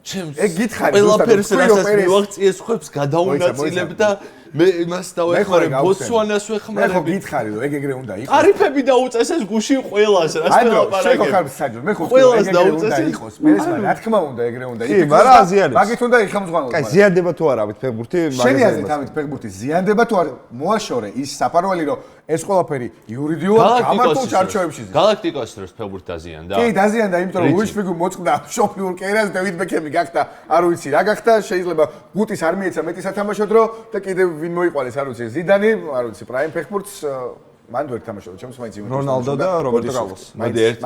Speaker 2: ჩემს
Speaker 1: ეგ გითხარი
Speaker 2: ყველაფერს რასაც მივაღწიეს ხებს გადაუნაწილებ და მე იმას დავეხმარებ ბოტსვანას ვეხმარებ.
Speaker 1: მე ხო გითხარი რომ ეგ ეგრე უნდა იყოს.
Speaker 2: ტარიფები დაუწესეს გუში ყველას რას
Speaker 1: ველაპარაკებ. შენ ხო ხარ საჯო, მე ხო ყველას დაუწესეს იყოს. მე რა თქმა უნდა ეგრე უნდა იყოს.
Speaker 3: კი, მაგრამ აზიანებს.
Speaker 1: მაგით უნდა იხმძღვანოს.
Speaker 3: კაი, ზიანდება თუ არა ამით ფეხბურთი?
Speaker 1: შენი აზრით ამით ფეხბურთი ზიანდება თუ არა? მოაშორე ის საფარველი რომ ეს ყველაფერი იურიდიულად გამართულ ჩარჩოებში ზის.
Speaker 4: გალაქტიკოს დროს ფეხბურთი დაზიანდა?
Speaker 1: კი, დაზიანდა, იმიტომ რომ ლუის ფიგუ მოწყდა მშობლიურ კერას, დევიდ ბექემი გახდა, არ ვიცი რა გახდა, შეიძლება გუტის არ მიეცა მეტი სათამაშო დრო და კიდევ ვინ მოიყვანეს, არ ვიცი, ზიდანი, არ ვიცი, პრაიმ ფეხბურთს მან ვერ თამაშობდა, ჩემს მაინც იუნიტს.
Speaker 3: რონალდო და რობერტო კარლოს.
Speaker 4: მოდი ერთ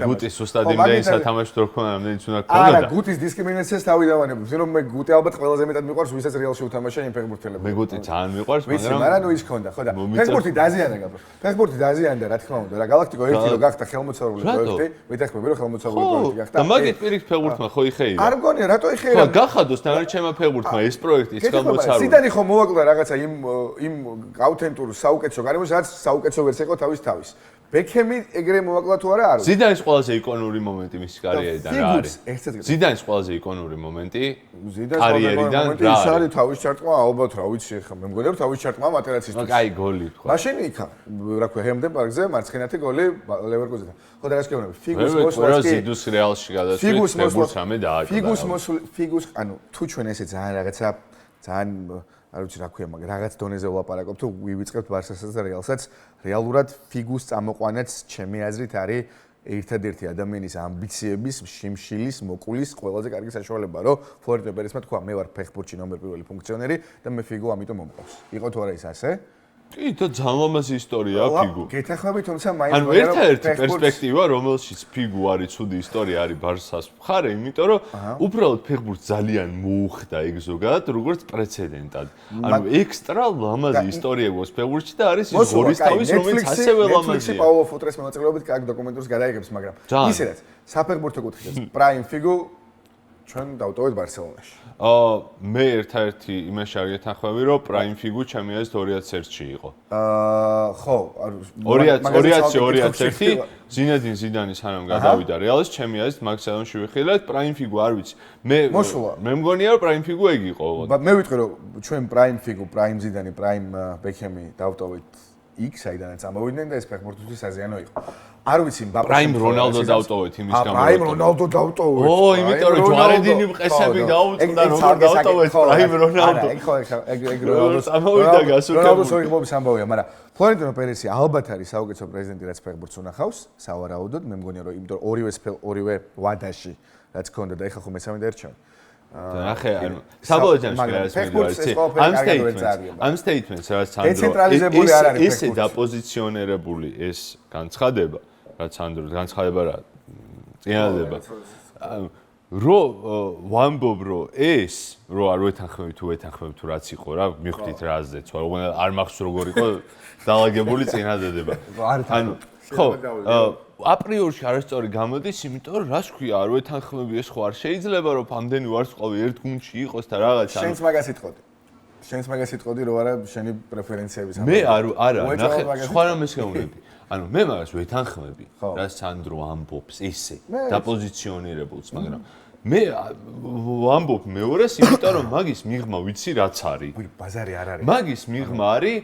Speaker 4: გუტის სუსტად იმდენი სათამაშო დრო ქონა, იმდენი უნდა ქონოდა.
Speaker 1: არა, გუტის დისკრიმინაციას თავი დავანებობ, რომ მე გუტი ალბათ ყველაზე მეტად მიყვარს, ვისაც რეალში უთამაშა იმ ფეხბურთელებს.
Speaker 4: მე გუტი ძალიან მიყვარს,
Speaker 1: მაგრამ ნუ ის ქონდა, ხო და ფეხბურთი დაზიანდა გაბრო. ფეხბურთი დაზიანდა, რა თქმა უნდა, რა გალაქტიკო ერთი რო გახდა ხელმოწერული პროექტი, ვეთანხმები რომ ხელმოწერული პროექტი გახდა.
Speaker 4: და მაგით პირიქით ფეხბურთმა ხო იხეირა?
Speaker 1: არ მგონია, რატო იხეირა?
Speaker 4: ხო, გახადოს დანარჩენმა ფეხბურთმა ეს პროექტი ის ხელმოცარული.
Speaker 1: ზიდანი ხო მოვაკლდა რაღაცა იმ აუთენტურ საუკეთესო გარემოში, რაც საუკეთესო ვერსია იყო თავის. ბექემი ეგრე მოვაკლა თუ არა არ ვიცი.
Speaker 4: ზიდანის ყველაზე იკონური მომენტი მის კარიერიდან რა არის? ზიდანის ყველაზე იკონური მომენტი კარიერიდან რა
Speaker 1: არის? ის არის თავის ჩარტყმა, ალბათ რა ვიცი ხა, მე მგონია რომ თავის ჩარტყმა მატერაცისთვის.
Speaker 4: კაი გოლი თქვა.
Speaker 1: მაშინ იქა, რა ქვია, ჰემდენ პარკზე მარცხენათი გოლი ლევერკუზენთან. ხო და რა შეგეუბნები? ფიგუს მოსვლა კი.
Speaker 4: ზიდუს რეალში გადაწყვეტს ფეხბურთს რამე დააჭირა.
Speaker 1: ფიგუს, ანუ თუ ჩვენ ესე ძალიან რაღაცა ძალიან არ ვიცი რა ქვია, მაგრამ რაღაც დონეზე ვლაპარაკობ თუ ვივიწყებთ ბარსასაც და რეალსაც, რეალურად ფიგუს წამოყვანაც ჩემი აზრით არის ერთადერთი ადამიანის ამბიციების, შიმშილის, მოკვლის ყველაზე კარგი საშუალება, რომ ფლორენტინო პერესმა თქვა, მე ვარ ფეხბურთში ნომერ პირველი ფუნქციონერი და მე ფიგუ ამიტომ მომყავს. იყო თუ არა ის ასე?
Speaker 4: კი, და ძალიან ლამაზი ისტორიაა ფიგუ.
Speaker 1: გეთანხმები, თუმცა მაინც
Speaker 4: ანუ ერთ-ერთი პერსპექტივა, რომელშიც ფიგუ არის ცუდი ისტორია არის ბარსას მხარე, იმიტომ რომ უბრალოდ ფეხბურთს ძალიან მოუხდა ეგ ზოგადად, როგორც პრეცედენტად. ანუ ექსტრა ლამაზი ისტორია გვაქვს ფეხბურთში და არის ის გორისთავის, რომელიც ასევე ლამაზია.
Speaker 1: პაულო ფუტრეს მონაწილეობით კარგ დოკუმენტურს გადაიღებს, მაგრამ ისედაც საფეხბურთო კუთხიდან პრაიმ ფიგუ ჩვენ დავტოვეთ ბარსელონაში.
Speaker 4: მე ერთ-ერთი იმაში არ გეთანხმები, რომ პრაიმ ფიგუ ჩემი აზრით 2001-ში იყო.
Speaker 1: ხო,
Speaker 4: 2001 ზინედინ ზიდანი სანამ გადავიდა რეალში, ჩემი აზრით მაგ სეზონში ვიხილეთ, პრაიმ ფიგუ არ ვიცი. მე მგონია რომ პრაიმ ფიგუ ეგ იყო.
Speaker 1: მე ვიტყვი რომ ჩვენ პრაიმ ფიგუ, პრაიმ ზიდანი, პრაიმ ბექემი დავტოვეთ იქ, საიდანაც ამოვიდნენ და ეს ფეხბურთისთვის აზიანო იყო. არ ვიცი,
Speaker 4: პრაიმ რონალდო დავტოვეთ იმის გამო.
Speaker 1: პრაიმ რონალდო დავტოვეთ.
Speaker 4: იმიტომ რომ ჯვარედინი მყესები დაუწყდა, რომ დავტოვეთ პრაიმ რონალდო.
Speaker 1: ეგ რონალდოს
Speaker 4: ამოვიდა გასულ.
Speaker 1: რონალდოს ოღონდ ამბავია, მაგრამ ფლორენტინო პერესი ალბათ არის საუკეთესო პრეზიდენტი, რაც ფეხბურთს უნახავს, სავარაუდოდ, მე მგონია რომ იმიტომ ორივე ვადაში, რაც ქონდა და ეხლა ხო მესამე დაერჩევა.
Speaker 4: ნახე, ანუ საბოლოო ჯამში რა ის მიდივარ, ამ სტეიტმენტს რაც
Speaker 1: დეცენტრალიზებული არ არის
Speaker 4: ესე დაპოზიციონირებული ეს განცხადება, რაც ანდრო განცხადება რა წინადადება. რო ვამბობ რო ეს რო არ ვეთანხმები თუ რაც იყო რა, მივხვდით რა აზრიც, არ მახსოვს როგორ იყო დაალაგებული წინადადება. ანუ ხო, აპრიორში არასწორი გამოდის, იმიტომ რომ რას ქვია, არ ვეთანხმები ეს ხო არ შეიძლება რომ ამდენი ვარსკვლავი ერთ გუნდში იყოს და რაღაცა.
Speaker 1: შენს მაგას იტყოდი. შენს მაგას იტყოდი, რომ არა შენი პრეფერენციების ამბავი.
Speaker 4: მე არა, ნახე, სხვა რამეს გავუნები. ანუ მე მაგას ვეთანხმები, რა სანდრო ამბობს ესე, დაპოზიციონირებულს, მაგრამ მე ვამბობ მეორეს, იმიტომ რომ მაგის მიღმა ვიცი რაც არის.
Speaker 1: ბაზარი არ არის.
Speaker 4: მაგის მიღმა არის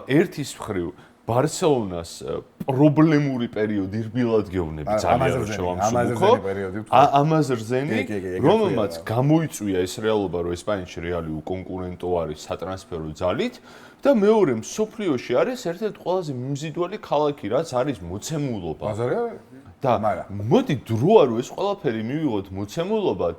Speaker 4: ერთის მხრივ ბარსელონას პრობლემური პერიოდი რბილად გეუბნები ძალიან რომ შევამსუბუქო. ამაზე რძენი, რომელმაც გამოიწვია ეს რეალობა, რომ ესპანეთში რეალი უკონკურენტო არის სატრანსფერო ძალით და მეორე მსოფლიოში არის ერთ-ერთი ყველაზე მიმზიდველი ქალაქი, რაც არის მოცემულობა.
Speaker 1: ბაზარი არის?
Speaker 4: და მოდი დროა რომ ეს ყველაფერი მივიღოთ მოცემულობად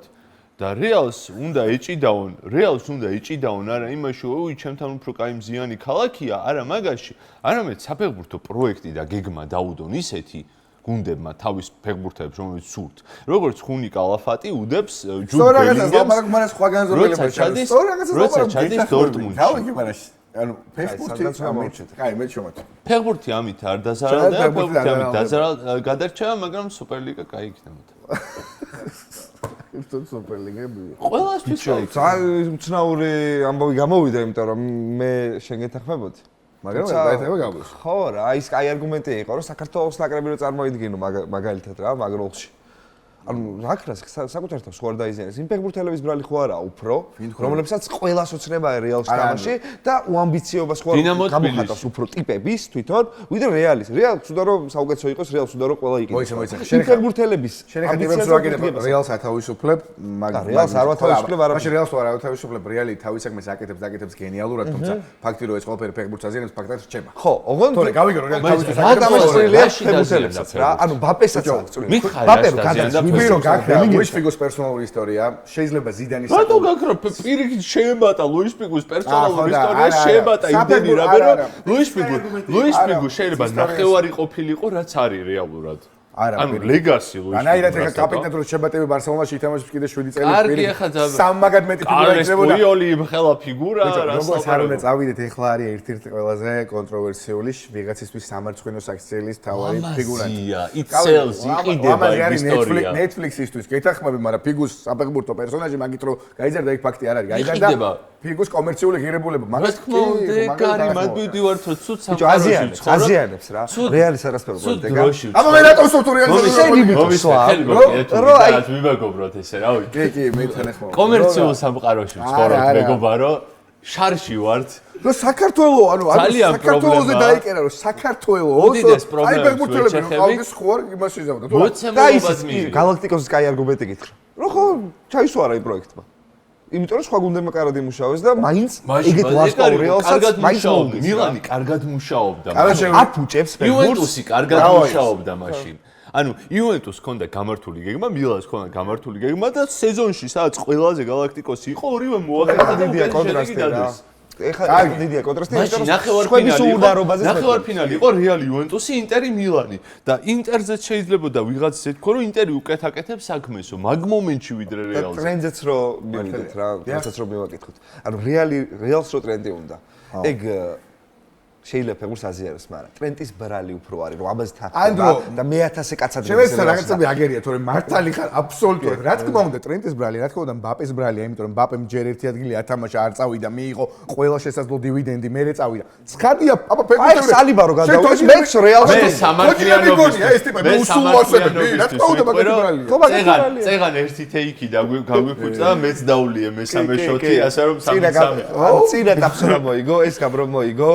Speaker 4: და რეალს უნდა ეჭიდაონ არა იმაში, ოი, ჩემთან უფრო კაი მზიანი ქალაქია, არა მაგაში, არამედ საფეხბურთო პროექტი და გეგმა დაუდონ ისეთი გუნდებმა თავის ფეხბურთელებს, რომელიც სურთ. როგორც ხუნი კალაფატი უდებს ჯუდ ბელინგემს. როცა ჩადის დორტმუნდში.
Speaker 1: ანუ ფეხბურთი ამით, კაი, მე შევამოწმე.
Speaker 4: ფეხბურთი ამით არ დაზარალდა, ფეხბურთი ამით გადარჩა, მაგრამ სუპერლიგა კაი იქნება.
Speaker 1: თუმცა სუპერლიგები.
Speaker 4: ყველასთვის
Speaker 3: ძალიან მცნაური ამბავი გამოვიდა, იმიტომ რომ მე შენ გეთანხმებოდი.
Speaker 1: მაგრამ დაეთება გამოს.
Speaker 3: ხო რა, ის კაი არგუმენტი იყო, რომ საქართველოს ნაკრები რო წარმოიდგინო მაგალითად რა, მაგ როლში. ანუ რაკრას საკუთარ თავს ხო არ დაიზიანეს. იმ ფეხბურთელების ბრალი ხო არაა უფრო, რომლებსაც ყველას ოცნება რეალს თამაში და უამბიციობას ხო გამოხატავს უფრო ტიპების თვითონ, ვიდრე რეალის. რეალს უნდა რომ საუკეთესო იყოს, რეალს უნდა რომ ყველა იყიდოს.
Speaker 1: მოიცა.
Speaker 3: იმ ფეხბურთელების
Speaker 1: შენახებებს რო აკეთებ რეალს ათავისუფლებ,
Speaker 3: რეალს არ ათავისუფლებ არა.
Speaker 1: მაშინ რეალს არ ათავისუფლებ, რეალი თავის საქმეს აკეთებს გენიალურად, თუმცა ფაქტი რომ ეს ყველაფერი ფეხბურთს აზიანებს, ფაქტად რჩება.
Speaker 3: ხო, ოღონდ
Speaker 1: თორე გავიგე რომ რეალი თავის
Speaker 3: რა დამასწრილია ფეხბურთელებსაც რა. ანუ ბაპესაც აღწრილი. ბაპე რო გადაჭმი
Speaker 1: ვირო გაქრა ლუის ფიგოს პერსონალური ისტორია, შეიძლება ზიდანის
Speaker 4: რატო გაქრა პირიქით შეემატა ლუის ფიგოს პერსონალური ისტორია შეემატა იმდენი რამე რომ ლუის ფიგო შეიძლება ნახევარი ყოფილიყო რაც არის რეალურად. ანუ ლეგასი ლუის ფიგო.
Speaker 1: ანაირად ეხა კაპიტანად შებატები ბარსელონაში ითამაშებს კიდე 7 წელი
Speaker 4: კარგი ახლა
Speaker 1: სამმაგად მეტი ფიგურა იქნებოდა.
Speaker 4: პუიოლი ხელა ფიგურა
Speaker 1: როგორც არ უნდა წავიდეთ ეხლა არის ერთ-ერთი ყველაზე კონტროვერსიული ვიღაცისთვის სამარცხვინო საქციელის თავარი ფიგურა.
Speaker 4: ამაზია იცელს იყიდება ისტორია.
Speaker 1: Netflix-ისთვის გეთახმები, მაგრამ ფიგუს საფეხბურთო პერსონაჟი მაგით რომ გაიზარდა იქ ფაქტი არ არის. გაიზარდა ფიგუს კომერციული ღირებულება.
Speaker 4: მაგას თქმა უნდა კარი მადვიდი ვარ თუ ცუც სამყაროში
Speaker 3: აზიანებს რა. რეალის არასწორო პოლიტიკა.
Speaker 1: აბა მე რატო სოთური არ
Speaker 4: რომ მიბაგობროთ ესე რა ვიცი.
Speaker 1: კი, მე თან ახლა.
Speaker 4: კომერციულ სამყაროში ვცხოვრობ, მეგობა რომ შარში ვართ.
Speaker 1: ნუ საქართველო, ანუ საქართველოზე დაიკერა რომ საქართველოს აი ფეხბურთელები რომ ყავდეს ხო არ იმას იზამდა.
Speaker 3: და ის გალაქტიკოსის კაი არგუმენტი გითხრა. რომ ხო ჩაისვარა იმ პროექტმა. იმიტომ რომ სხვა გუნდებმა კარად იმუშავეს და მაინც ეგეთ ვასტაურ რეალსაც მაინც მოუგეს.
Speaker 4: მილანი კარგად მუშაობდა.
Speaker 3: აფუჭებს ფეხბურთს.
Speaker 4: იუვენტუსი კარგად მუშაობდა მაშინ. ანუ იუვენტუს ჰქონდა გამართული გეგმა, მილანს ჰქონდა გამართული გეგმა და სეზონში სადაც ყველაზე გალაქტიკოსი იყო, ორივე მოახერხა და
Speaker 3: დიდია კონტრასტი რა. ეხლა დიდია კონტრასტი,
Speaker 4: იმიტომ რომ ნახევარფინალი იყო რეალი იუვენტუსი, ინტერი მილანი და ინტერზეც შეიძლება და ვიღაც ეთქვა რომ ინტერი უკეთ აკეთებს საქმესო, მაგ მომენტში ვიდრე რეალზე.
Speaker 3: ტრენდზეც რო მივიდეთ რა, რასაც რო მივაკითხოთ. ანუ რეალს რო ტრენდი უნდა. ეგ შეიძლება ფეხბურთს აზიარებს, მაგრამ ტრენტის ბრალი უფრო არის, რომ ამაზე თახება და მე-1000 კაცად
Speaker 1: შეიძლება რაღაცები აგერია, თორემ მართალი ხარ აბსოლუტურად. რა თქმა უნდა, ტრენტის ბრალი, რა თქმა უნდა, მბაპეს ბრალია, იმიტომ რომ მბაპემ ჯერ ერთი ადგილი ათამაშა, არ წავიდა, მიიღო ყველა შესაძლო დივიდენდი, მერე წავიდა. ცხადია, აბა ფეხბურთელი.
Speaker 3: აი სალიბა რო გადავიდე, მეც რეალში
Speaker 4: სამართლიანობის.
Speaker 1: ეს ტიპი უსულვასები, რა თქმა უნდა, მაგათი ბრალია.
Speaker 4: წეგან ერთი თეიქი დაგვიხვიჭდა და მეც დაულიე მესამე შოთი, ასე რომ 3-3.
Speaker 3: წინა ეტაპს რა მოიგო, ეს გამრო მოიგო.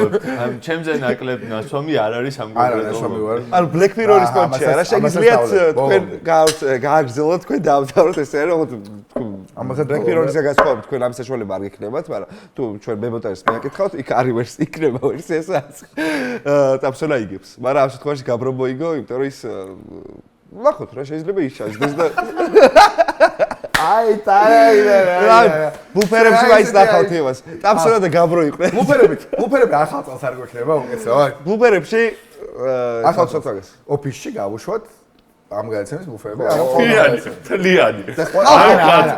Speaker 4: ამ ჩემზე ნაკლებ ნაცვამი არ არის ამ
Speaker 1: კონკრეტულ.
Speaker 3: ანუ Black Mirror-ის კონჩი არა შეგიძლიათ თქვენ გააგრძელოთ თქვენ დავთავროთ ესე რომ ამაზე Black Mirror-ის გასწავლოთ თქვენ ამ საშუალება არ გექნებათ, მაგრამ თუ ჩვენ მემონტაჟს მიაკითხავთ, იქ არის ვერსი, იქნება ვერსი ესაც. აბსოლუტურად იგებს. მაგრამ ამ შემთხვევაში გამრო მოიგო, იმიტომ რომ ის ნახოთ რა შეიძლება ისჩაჯდეს და აი ტაი ბუფერებში მაინც ნახავთ იმას. ტაფსონა და გამრო იყვნენ.
Speaker 1: ბუფერები ახალ წელს არ გვექნება უკეთესო.
Speaker 3: ბუფერებში ახალ წელს
Speaker 1: ოფისში გავუშვათ ამ გადაცემის ბუფერები.
Speaker 4: თლიანი.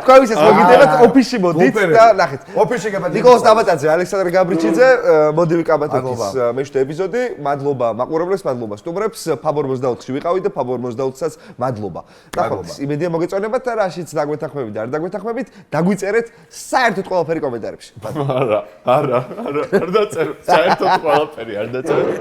Speaker 3: თქვენ ვისაც მოგიდებათ ოფისში მოდით და ნახეთ.
Speaker 1: ოფისში გაბადებით.
Speaker 3: ნიკოლას დაბატაძე, ალექსანდრე გაბრიჩიძე, მოდივი კაბათეთის მეშვიდე ეპიზოდი. მადლობა მაყურებლებს, მადლობა სტუმრებს. ფაბორ 24-ში ვიყავით და ფაბორ 24-საც მადლობა. ნახოთ, იმედია მოგეწონებათ და რაშიც დაგვეთანხმებით და არ დაგვეთანხმებით, დაგვიწერეთ საერთოდ ყველაფერი კომენტარებში.
Speaker 4: არა, არ დაწეროთ. საერთოდ ყველაფერი არ დაწეროთ.